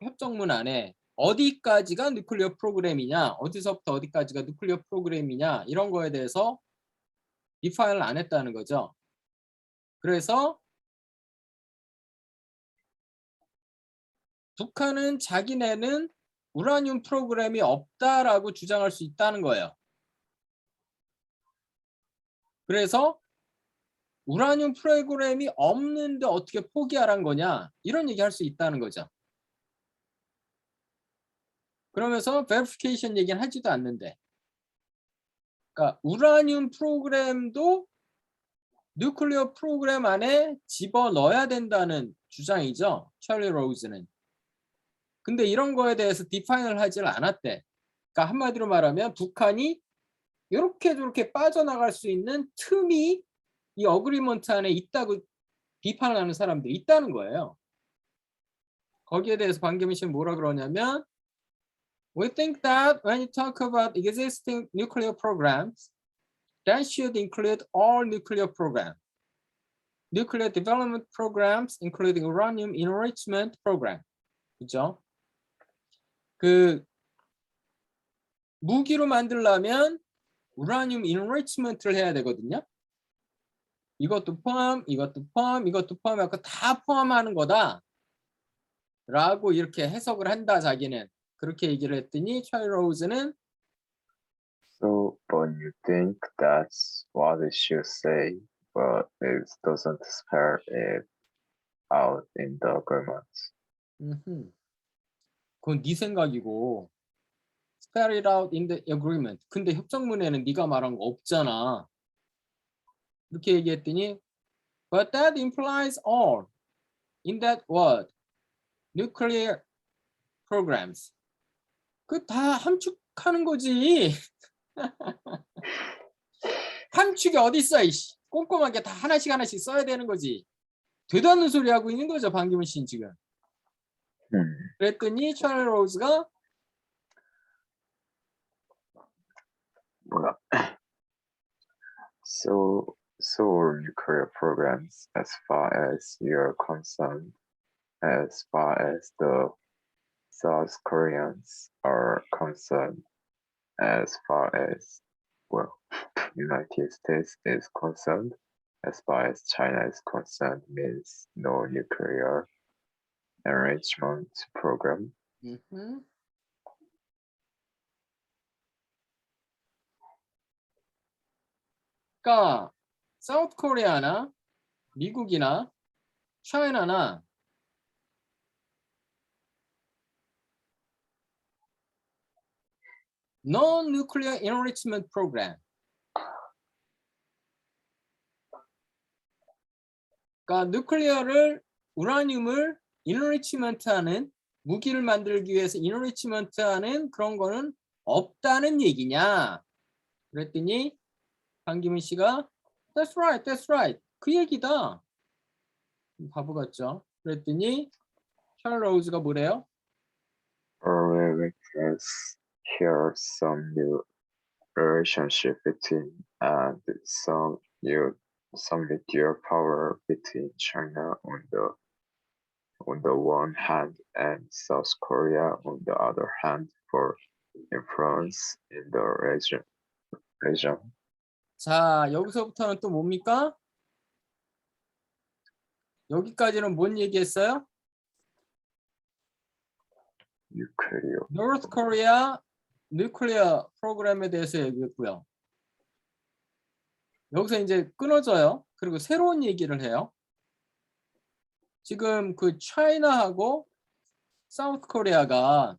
협정문 안에 어디까지가 뉴클리어 프로그램이냐, 어디서부터 어디까지가 뉴클리어 프로그램이냐 이런 거에 대해서 디파인을 안 했다는 거죠. 그래서 북한은 자기네는 우라늄 프로그램이 없다라고 주장할 수 있다는 거예요. 그래서 우라늄 프로그램이 없는데 어떻게 포기하란 거냐 이런 얘기 할 수 있다는 거죠. 그러면서 verification 얘기는 하지도 않는데, 그러니까 우라늄 프로그램도 뉴클리어 프로그램 안에 집어넣어야 된다는 주장이죠. 찰리 로즈는. 근데 이런 거에 대해서 디파인을 하지를 않았대. 그러니까 한마디로 말하면 북한이 이렇게 저렇게 빠져나갈 수 있는 틈이 이 어그리먼트 안에 있다고 비판을 하는 사람들이 있다는 거예요. 거기에 대해서 반기문 씨는 뭐라 그러냐면 We think that when you talk about existing nuclear programs, that should include all nuclear programs. Nuclear development programs, including uranium enrichment program. 그죠? 그 무기로 만들려면 우라늄 enrichment를 해야 되거든요. 이것도 포함, 이것도 포함, 이것도 포함하고 다 포함하는 거다. 라고 이렇게 해석을 한다, 자기는. 그렇게 얘기를 했더니 찰리 로즈는 So, but you think that's what it should say, but it doesn't spell it out in the agreement. 그건 네 생각이고 spell it out in the agreement. 근데 협정문에는 네가 말한 거 없잖아. 이렇게 얘기했더니 But that implies all in that word. Nuclear programs. 그 다 함축하는 거지. 함축이 어디 있어? 이씨. 꼼꼼하게 다 하나씩 하나씩 써야 되는 거지. 되도 않는 소리 하고 있는 거죠, 반기문 씨는 지금. 그랬더니 찰리 로즈가 So nuclear programs, as far as you're concerned, as far as the South Koreans are concerned, as far as, well, United States is concerned, as far as China is concerned, means no nuclear enrichment program. 그러니까 사우스 코리아나 미국이나 차이나나 non-nuclear enrichment program 그러니까 누클리어를 우라늄을 인리치먼트하는 무기를 만들기 위해서 인리치먼트하는 그런 거는 없다는 얘기냐? 그랬더니 반기문 씨가 That's right, that's right. 그 얘기다. 바보 같죠? 그랬더니 찰리 로즈가 뭐래요? Early witness here some new relationship between and some nuclear power between China on the one hand and South Korea on the other hand for influence in the region. 자, 여기서부터는 또 뭡니까? 여기까지는 뭔 얘기했어요? Nuclear. North Korea nuclear 프로그램에 대해서 얘기했고요. 여기서 이제 끊어져요. 그리고 새로운 얘기를 해요. 지금 그 차이나하고 사우스 코리아가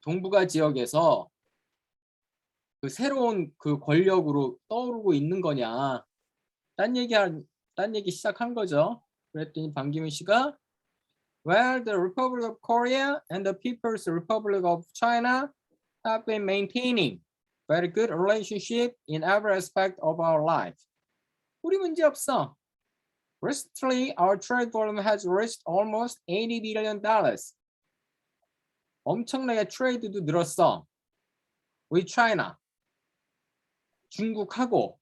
동북아 지역에서 그 새로운 그 권력으로 떠오르고 있는 거냐. 딴 얘기 시작한 거죠. 그랬더니 반기문 씨가 Well, the Republic of Korea and the People's Republic of China have been maintaining very good relationship in every aspect of our life. 우리 문제 없어. Recently, our trade volume has reached almost $80 billion. 엄청나게 트레이드도 늘었어. With China. 중국하고.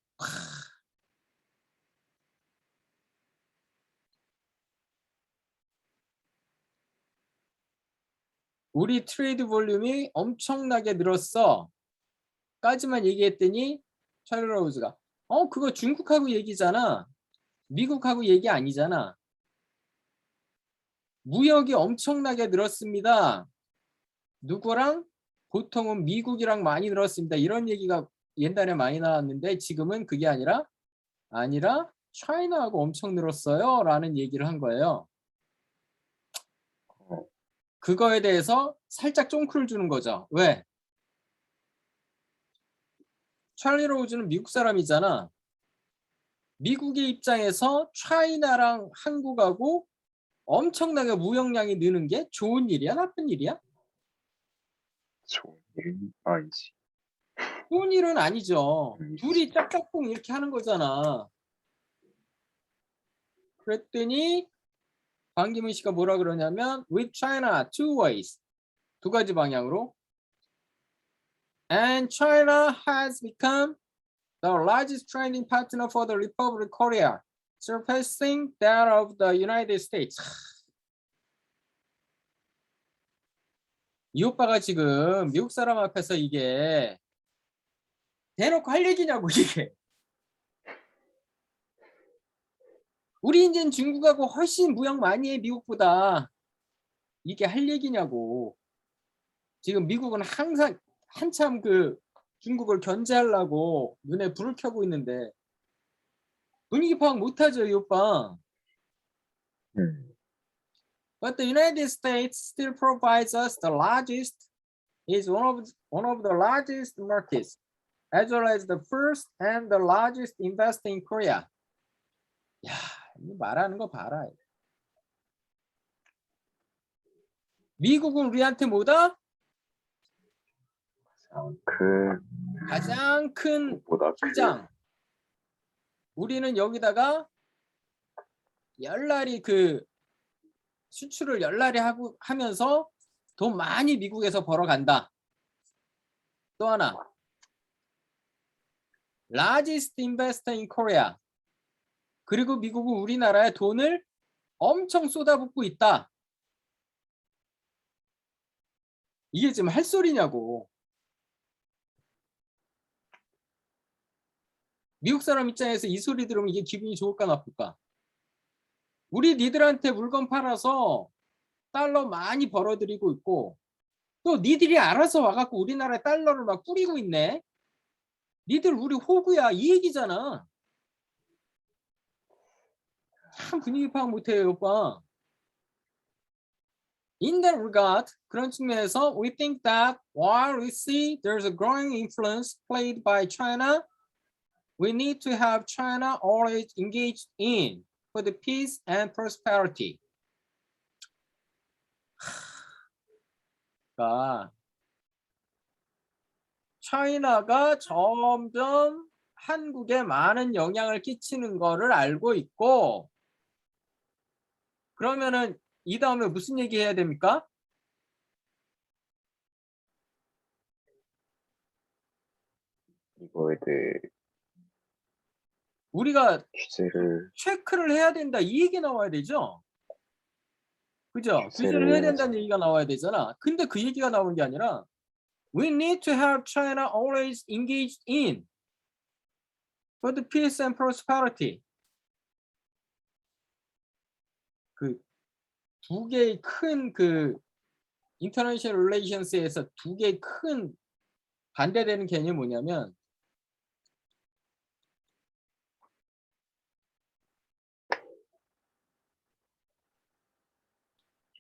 우리 트레이드 볼륨이 엄청나게 늘었어. 까지만 얘기했더니 찰리 로즈가 그거 중국하고 얘기잖아. 미국하고 얘기 아니잖아. 무역이 엄청나게 늘었습니다. 누구랑? 보통은 미국이랑 많이 늘었습니다. 이런 얘기가 옛날에 많이 나왔는데 지금은 그게 아니라 차이나하고 엄청 늘었어요 라는 얘기를 한 거예요. 그거에 대해서 살짝 쫑크를 주는 거죠. 왜? 찰리 로즈는 미국 사람이잖아. 미국의 입장에서 차이나랑 한국하고 엄청나게 무역량이 느는 게 좋은 일이야? 나쁜 일이야? 좋은 일 아니지. 좋은 일은 아니죠. 둘이 짝짝꿍 이렇게 하는 거잖아. 그랬더니 반기문 씨가 뭐라 그러냐면 with China two ways. 두 가지 방향으로. And China has become the largest trading partner for the Republic of Korea, surpassing that of the United States. 이 오빠가 지금 미국 사람 앞에서 이게 대놓고 할 얘기냐고 이게. 우리 이제는 중국하고 훨씬 무역 많이 해 미국보다. 이게 할 얘기냐고. 지금 미국은 항상 한참 그 중국을 견제하려고 눈에 불을 켜고 있는데 분위기 파악 못하죠 이 오빠. But the United States still provides us the largest, is one of the largest markets, as well as the first and the largest investor in Korea. 야, 말하는 거 봐라. 미국은 우리한테 뭐다? 가장 큰 시장. 우리는 여기다가 열날이 그 수출을 열날이 하면서 돈 많이 미국에서 벌어간다. 또 하나. Largest investor in Korea. 그리고 미국은 우리나라에 돈을 엄청 쏟아붓고 있다. 이게 지금 할 소리냐고. 미국 사람 입장에서 이 소리 들으면 이게 기분이 좋을까 나쁠까? 우리 니들한테 물건 팔아서 달러 많이 벌어들이고 있고 또 니들이 알아서 와갖고 우리나라에 달러를 막 뿌리고 있네. 니들 우리 호구야 이 얘기잖아. 참 분위기 파악 못해요 오빠. In that regard, 그런 측면에서 we think that while we see there's a growing influence played by China, we need to have China always engaged in for the peace and prosperity. 그러니까 차이나가 점점 한국에 많은 영향을 끼치는 거를 알고 있고, 그러면은 이 다음에 무슨 얘기 해야 됩니까? 이거에 대해 우리가 규제를 체크를 해야 된다, 이 얘기 나와야 되죠. 그죠? 규제를 해야 된다는 얘기가 나와야 되잖아. 근데 그 얘기가 나오는 게 아니라 We need to have China always engaged in for the peace and prosperity. 그 두 개의 큰 그 international relations에서 두 개의 큰 반대되는 개념이 뭐냐면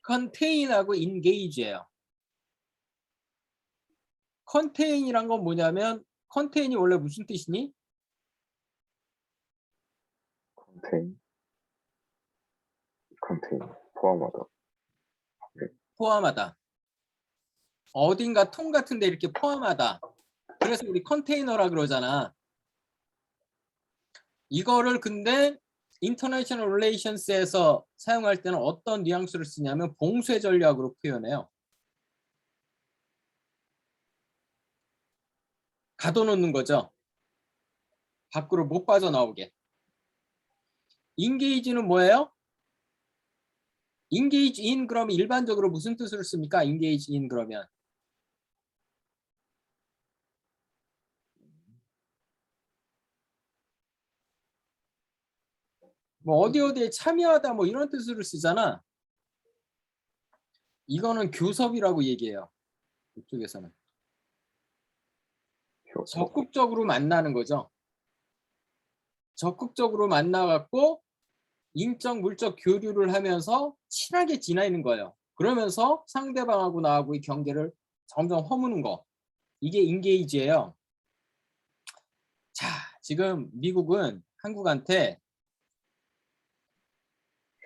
contain하고 engage예요. contain이란 건 뭐냐면 contain이 원래 무슨 뜻이니? 컨테인 포함하다. 포함하다. 어딘가 통 같은 데 이렇게 포함하다. 그래서 우리 컨테이너라 그러잖아. 이거를 근데 인터내셔널 릴레이션스에서 사용할 때는 어떤 뉘앙스를 쓰냐면 봉쇄 전략으로 표현해요. 가둬놓는 거죠. 밖으로 못 빠져나오게. 인게이지는 뭐예요? engage in 그러면 일반적으로 무슨 뜻으로 씁니까? engage in 그러면 뭐 어디에 참여하다 뭐 이런 뜻으로 쓰잖아. 이거는 교섭이라고 얘기해요. 이쪽에서는 적극적으로 만나는 거죠. 적극적으로 만나갖고 인적 물적 교류를 하면서 친하게 지내는 거예요. 그러면서 상대방하고 나하고의 경계를 점점 허무는 거. 이게 인게이지예요. 자, 지금 미국은 한국한테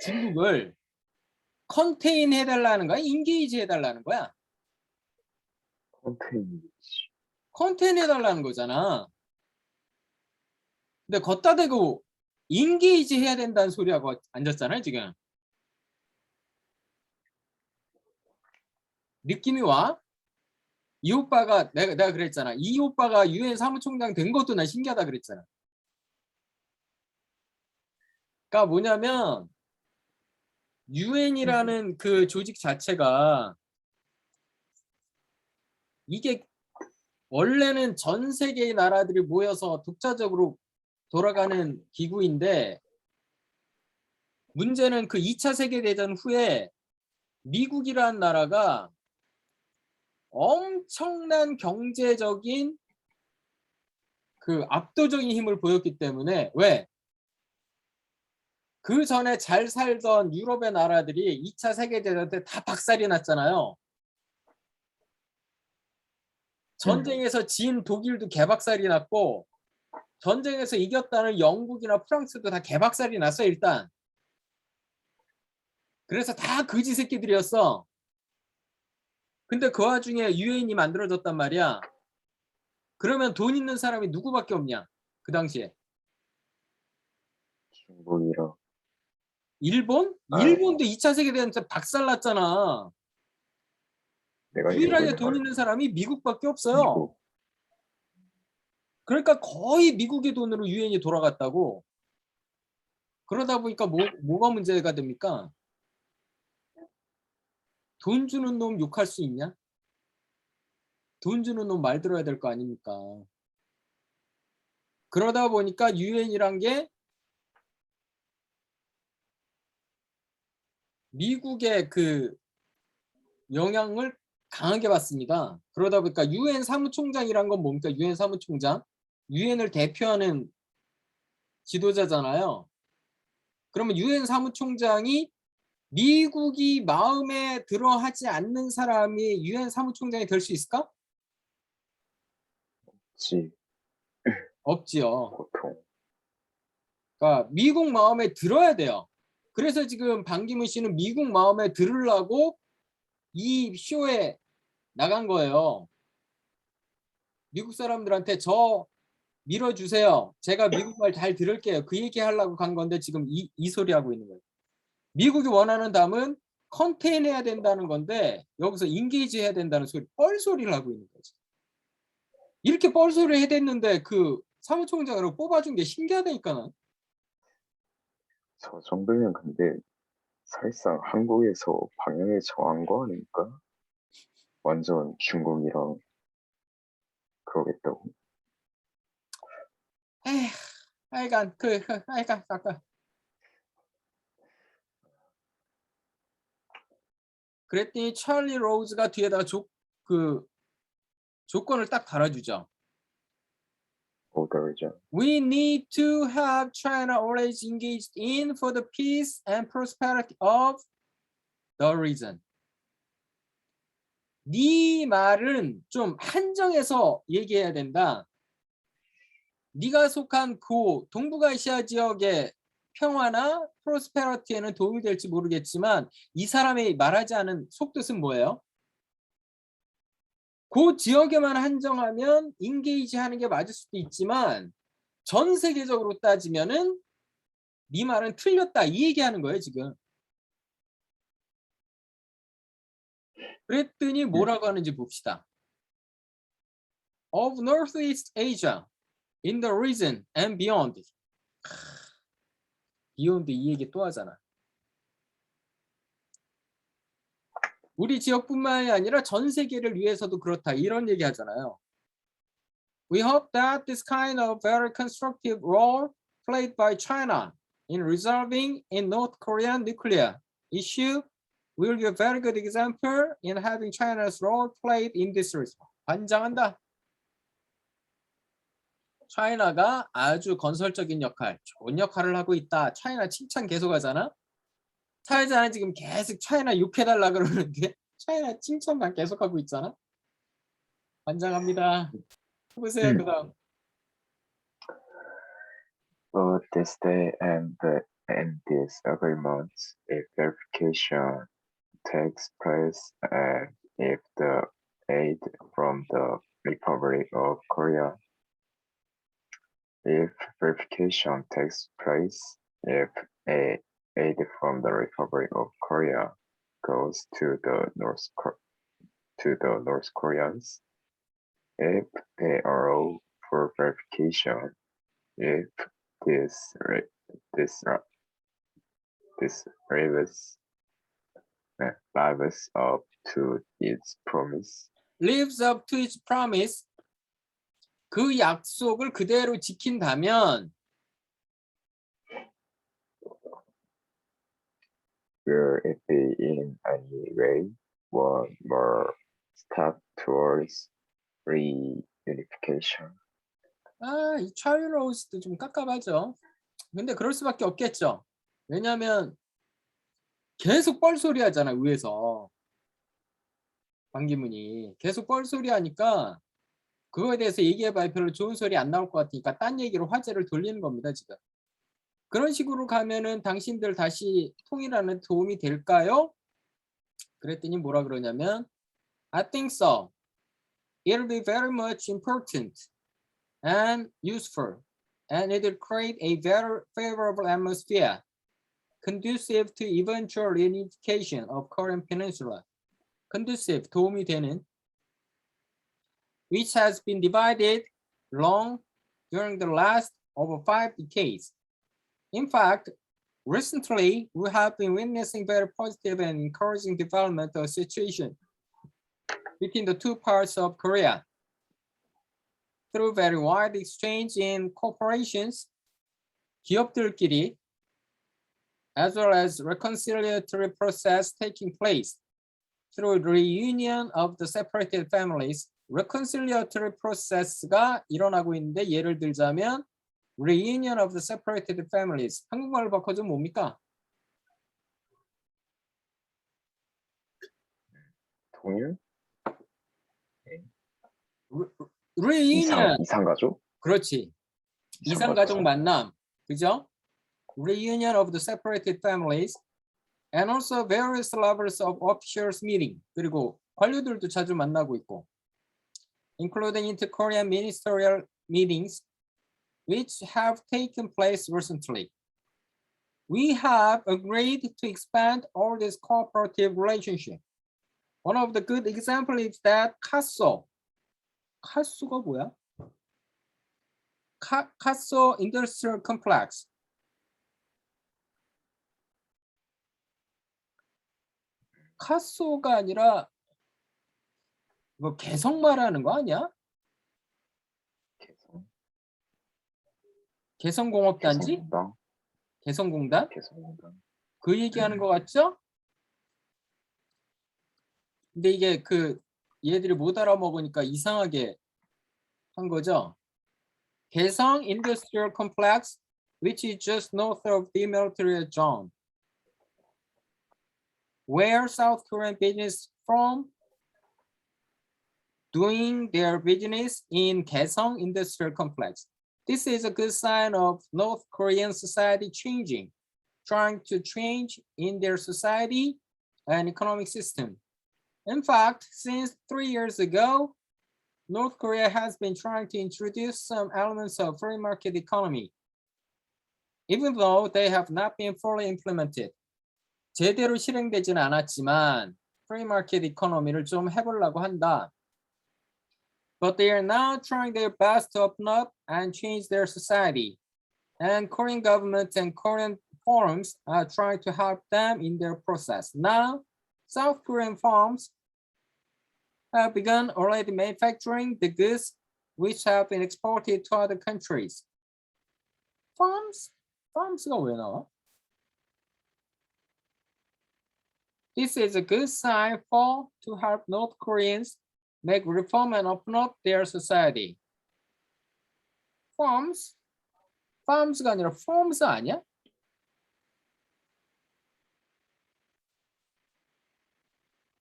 중국을 컨테인 해달라는 거야? 인게이지 해달라는 거야? 컨테인 해달라는 거잖아. 근데 걷다 대고 인게이지 해야 된다는 소리하고 앉았잖아요, 지금. 느낌이 와? 이 오빠가 내가 그랬잖아. 이 오빠가 유엔 사무총장 된 것도 난 신기하다 그랬잖아. 그러니까 뭐냐면 유엔이라는 그 조직 자체가 이게 원래는 전 세계의 나라들이 모여서 독자적으로 돌아가는 기구인데 문제는 그 2차 세계대전 후에 미국이라는 나라가 엄청난 경제적인 그 압도적인 힘을 보였기 때문에 왜? 그 전에 잘 살던 유럽의 나라들이 2차 세계대전 때 다 박살이 났잖아요. 전쟁에서 진 독일도 개박살이 났고 전쟁에서 이겼다는 영국이나 프랑스도 다 개박살이 났어 일단. 그래서 다 거지 새끼들이었어. 근데 그 와중에 유엔이 만들어졌단 말이야. 그러면 돈 있는 사람이 누구밖에 없냐? 그 당시에. 중국이랑 일본? 일본도 2차 세계대전 때 박살났잖아. 내가 유일하게 일본인 돈 걸 있는 사람이 미국밖에 없어요. 미국. 그러니까 거의 미국의 돈으로 유엔이 돌아갔다고. 그러다 보니까 뭐가 문제가 됩니까? 돈 주는 놈 욕할 수 있냐? 돈 주는 놈 말 들어야 될 거 아닙니까? 그러다 보니까 유엔이란 게 미국의 그 영향을 강하게 받습니다. 그러다 보니까 유엔 사무총장이란 건 뭡니까? 유엔 사무총장? 유엔을 대표하는 지도자잖아요. 그러면 유엔 사무총장이 미국이 마음에 들어 하지 않는 사람이 유엔 사무총장이 될 수 있을까? 지 없지요. 보통 그러니까 미국 마음에 들어야 돼요. 그래서 지금 반기문 씨는 미국 마음에 들으려고 이 쇼에 나간 거예요. 미국 사람들한테 저 밀어주세요. 제가 미국 말 잘 들을게요. 그 얘기 하려고 간 건데 지금 이 소리 하고 있는 거예요. 미국이 원하는 답은 컨테인 해야 된다는 건데 여기서 인게이지 해야 된다는 소리, 뻘소리를 하고 있는 거지. 이렇게 뻘소리 해댔는데 그 사무총장으로 뽑아준 게 신기하다니까. 저 정도면 근데 사실상 한국에서 방향을 정한 거 아닙니까? 완전 중국이랑 그러겠다고. 에휴, 하여간 하여간 아까 그랬더니 찰리 로즈가 뒤에다가 조건을 딱 달아주죠. 오더죠. We need to have China always engaged in for the peace and prosperity of the region. 네 말은 좀 한정해서 얘기해야 된다. 네가 속한 그 동북아시아 지역의 평화나 프로스페러티에는 도움이 될지 모르겠지만 이 사람이 말하지 않은 속뜻은 뭐예요? 그 지역에만 한정하면 인게이지 하는 게 맞을 수도 있지만 전 세계적으로 따지면은 네 말은 틀렸다 이 얘기하는 거예요 지금. 그랬더니 뭐라고 하는지 봅시다. Of Northeast Asia, in the region and beyond. beyond 이 얘기 또 하잖아. 우리 지역뿐만이 아니라 전 세계를 위해서도 그렇다 이런 얘기 하잖아요. We hope that this kind of very constructive role played by China in resolving in North Korean nuclear issue will be a very good example in having China's role played in this respect. 반장한다. 차이나가 아주 건설적인 역할, 좋은 역할을 하고 있다. 차이나 칭찬 계속 하잖아. 사회자는 지금 계속 차이나 욕해달라 그러는데 차이나 칭찬만 계속하고 있잖아. 반장합니다. 해보세요. 그다음. But this day and this agreement, if verification takes place and if the aid from the Republic of Korea, if verification takes place, if aid from the Republic of Korea goes to the North Koreans, if they are all for verification, if this lives up to its promise, lives up to its promise. 그 약속을 그대로 지킨다면 will it be in any way one more step towards reunification? 이 찰리 로즈도 좀 깝깝하죠. 근데 그럴 수밖에 없겠죠. 왜냐하면 계속 뻘소리 하잖아 위에서. 반기문이 계속 뻘소리 하니까 그거에 대해서 얘기해봐야 별로 좋은 소리 안 나올 것 같으니까 딴 얘기로 화제를 돌리는 겁니다 지금. 그런 식으로 가면은 당신들 다시 통일하는 도움이 될까요? 그랬더니 뭐라 그러냐면 I think so. It'll be very much important and useful and it'll create a very favorable atmosphere conducive to eventual reunification of Korean Peninsula. conducive, 도움이 되는 which has been divided long during the last over 5 decades. In fact, recently we have been witnessing very positive and encouraging development of situation between the two parts of Korea. Through very wide exchange in corporations, 기업들끼리, as well as reconciliatory process taking place through reunion of the separated families, reconciliatory process가 일어나고 있는데 예를 들자면 reunion of the separated families. 한국말로 바꿔주면 뭡니까? 통일? reunion. 이상가족? 그렇지. 이상가족 만남. 그죠? reunion of the separated families, and also various levels of officials meeting. 그리고 관료들도 자주 만나고 있고, including inter-Korean ministerial meetings, which have taken place recently. We have agreed to expand all this cooperative relationship. One of the good examples is that 카소. 카소가 뭐야? 카소 Industrial Complex. 카소가 아니라 이거 개성 말하는 거 아니야? 개성, 개성공업단지? 개성공단, 개성공단? 개성공단. 그 얘기하는 거 같죠? 근데 이게 얘들이 못 알아먹으니까 이상하게 한 거죠. 개성 Industrial Complex, which is just north of the military zone, where South Korean business from doing their business in Kaesong Industrial Complex. This is a good sign of North Korean society changing, trying to change in their society and economic system. In fact, since 3 years ago, North Korea has been trying to introduce some elements of free market economy, even though they have not been fully implemented. 제대로 실행되지는 않았지만 free market economy를 좀 해보려고 한다. But they are now trying their best to open up and change their society. And Korean government and Korean firms are trying to help them in their process. Now, South Korean firms have begun already manufacturing the goods which have been exported to other countries. Firms? Firms가 왜 나와? This is a good sign to help North Koreans make reform and open up their society. Firms? Firms가 아니라 firms 아니야?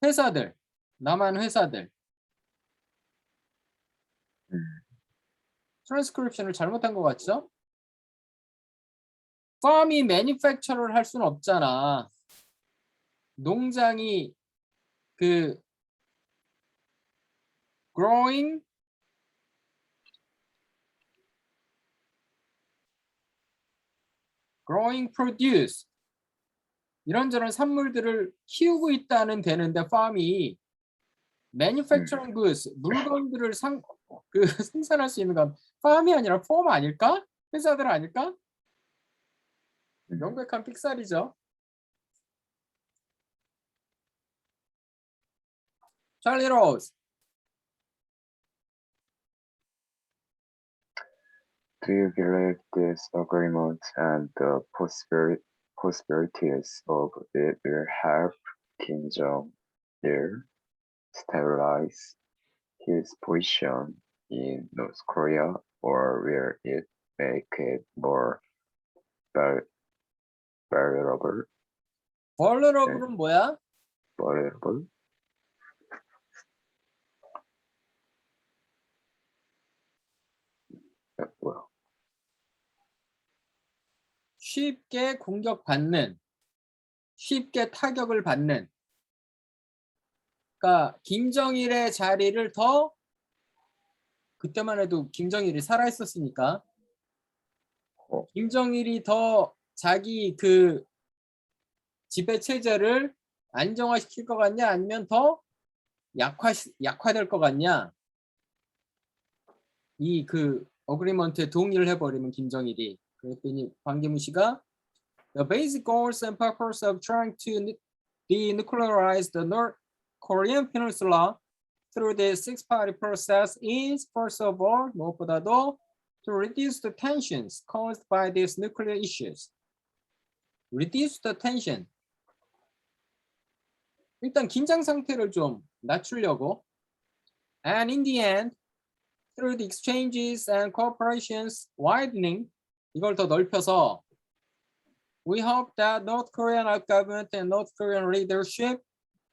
회사들, 남한 회사들. 트랜스크립션을 잘못한 것 같죠? farm이 manufacture를 할 수는 없잖아. 농장이 growing produce 이런저런 산물들을 키우고 있다는 되는데 farm이 manufacturing goods 물건들을 생산할 수 있는 건 farm이 아니라 farm 아닐까? 회사들 아닐까? 명백한 픽살이죠. Charlie Rose. Do you believe this agreement and the possibilities of it will help Kim Jong-il stabilize his position in North Korea, or will it make it more vulnerable? vulnerable은 뭐야? Vulnerable? 뭐야? 쉽게 공격받는, 쉽게 타격을 받는. 그러니까 김정일의 자리를 더 그때만 해도 김정일이 살아 있었으니까 김정일이 더 자기 지배 체제를 안정화시킬 것 같냐 아니면 더 약화될 것 같냐 이 어그리먼트에 동의를 해버리면 김정일이 그랬더니 반기문 씨가 The basic goals and purpose of trying to denuclearize the North Korean peninsula through the six-party process is first of all 무엇보다도 to reduce the tensions caused by these nuclear issues. Reduce the tension. 일단 긴장 상태를 좀 낮추려고. And in the end, through the exchanges and cooperations widening, 이걸 더 넓혀서 we hope that North Korean government and North Korean leadership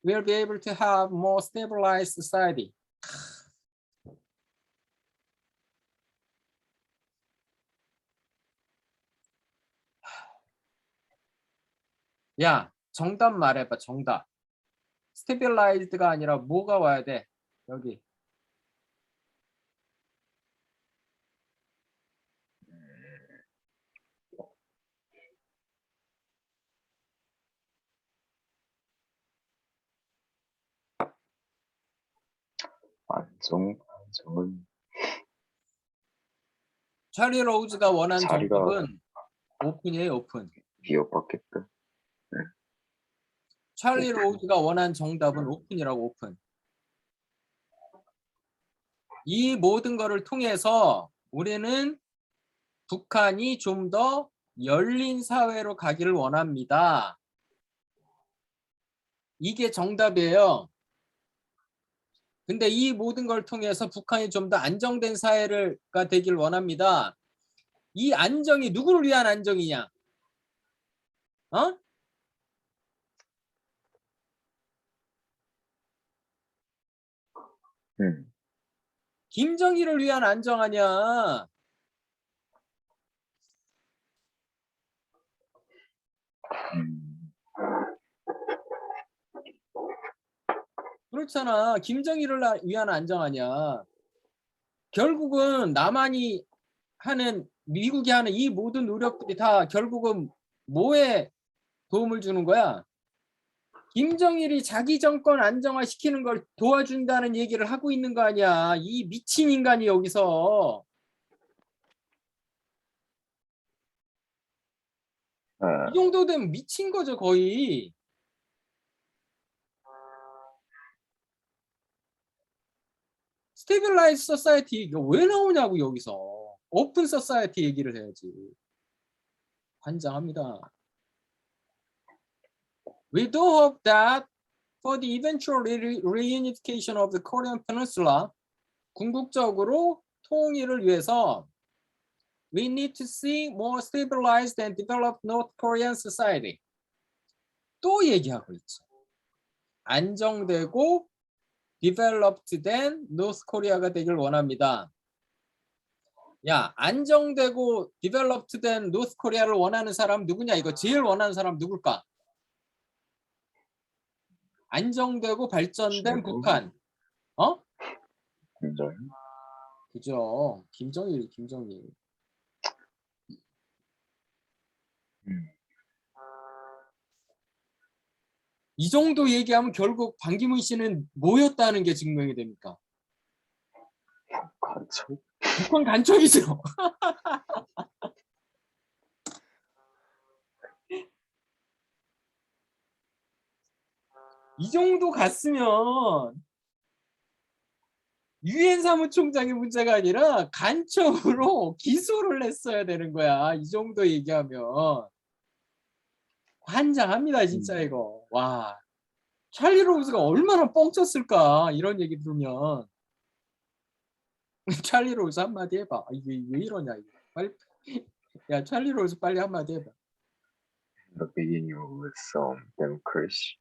will be able to have more stabilized society. 야, 정답 말해봐. 정답. stabilized가 아니라 뭐가 와야 돼? 여기. 안정은 찰리 로우즈가 원한 자리가 정답은 오픈이에요. 오픈. 위협받겠다. 찰리 로우즈가 원한 정답은 오픈이라고. 오픈. 이 모든 거를 통해서 우리는 북한이 좀 더 열린 사회로 가기를 원합니다. 이게 정답이에요. 근데 이 모든 걸 통해서 북한이 좀 더 안정된 사회가 되길 원합니다. 이 안정이 누구를 위한 안정이냐? 어? 김정일을 위한 안정 아니야. 그렇잖아. 김정일을 위한 안정 아니야. 결국은 남한이 하는, 미국이 하는 이 모든 노력들이 다 결국은 뭐에 도움을 주는 거야? 김정일이 자기 정권 안정화시키는 걸 도와준다는 얘기를 하고 있는 거 아니야. 이 미친 인간이 여기서. 이 정도 되면 미친 거죠, 거의. 스테빌라이즈 소사이티 얘기가 왜 나오냐고, 여기서. 오픈 소사이티 얘기를 해야지. 환장합니다. We do hope that for the eventual reunification of the Korean Peninsula, 궁극적으로 통일을 위해서 we need to see more stabilized and developed North Korean society. 또 얘기하고 있죠. 안정되고 developed 된 North Korea가 되길 원합니다. 야, 안정되고 developed 된 North Korea를 원하는 사람 누구냐? 이거 제일 원하는 사람 누굴까? 안정되고 발전된 북한. 어? 김정일. 그죠. 김정일. 이 정도 얘기하면 결국 반기문 씨는 뭐였다는 게 증명이 됩니까? 간첩. 북한 간첩이죠. 이 정도 갔으면 유엔 사무총장의 문제가 아니라 간첩으로 기소를 했어야 되는 거야. 이 정도 얘기하면. 환장합니다, 진짜 이거. 와, 찰리 로즈가 얼마나 뻥쳤을까, 이런 얘기 들으면. 찰리 로즈 한마디 해봐. 이게 왜 이러냐, 이거. 빨리. 야, 찰리 로즈 빨리 한마디 해봐. The beginning with some democracy.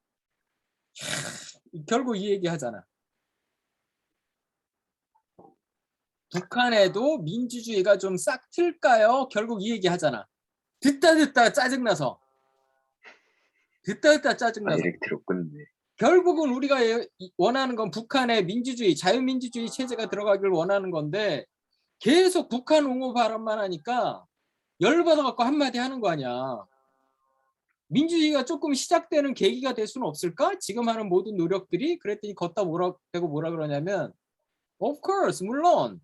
결국 이 얘기 하잖아. 북한에도 민주주의가 좀 싹 틀까요? 결국 이 얘기 하잖아. 듣다 짜증나서. 듣다 짜증나서. 다이렉트로 끝내. 결국은 우리가 원하는 건 북한의 민주주의, 자유민주주의 체제가 들어가길 원하는 건데 계속 북한 옹호 발언만 하니까 열받아갖고 한마디 하는 거 아니야. 민주주의가 조금 시작되는 계기가 될 수는 없을까? 지금 하는 모든 노력들이. 그랬더니 걷다 대고 뭐라 그러냐면 Of course, 물론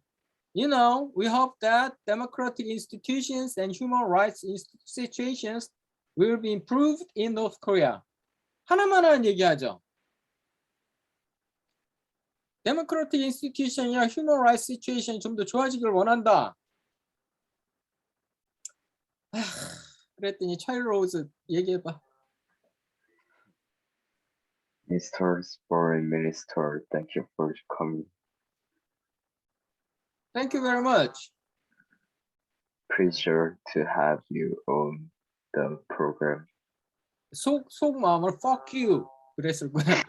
You know, we hope that democratic institutions and human rights situations will be improved in North Korea. 하나만 하는 얘기하죠. Democratic institution이나 human rights situation이 좀 더 좋아지길 원한다. 그랬더니 찰리 로즈 얘기해봐. Mr. Foreign Minister, thank you for coming. Thank you very much. Pleasure to have you on the program. 속 마음을 fuck you 그랬을 거야.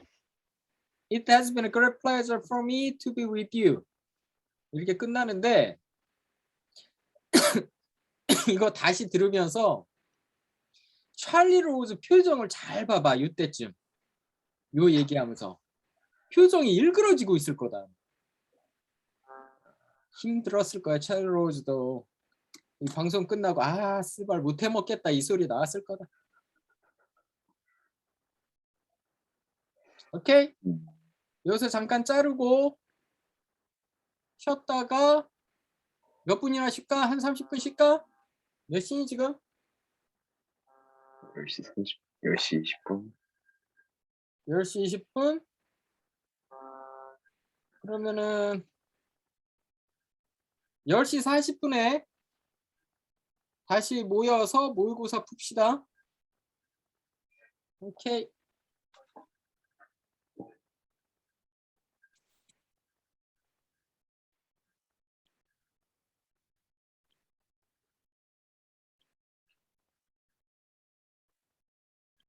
It has been a great pleasure for me to be with you. 이렇게 끝나는데 이거 다시 들으면서 찰리 로즈 표정을 잘 봐봐. 이때쯤 요 얘기하면서 표정이 일그러지고 있을 거다. 힘들었을 거야. 찰리 로즈도 이 방송 끝나고 아 씨발 못 해먹겠다 이 소리 나왔을 거다. 오케이? 여기서 잠깐 자르고 쉬었다가 몇 분이나 쉴까? 한 30분 쉴까? 몇 시니 지금? 10시 30, 10시 20분. 10시 20분? 그러면은 10시 40분에 다시 모여서 모의고사 풉시다. 오케이.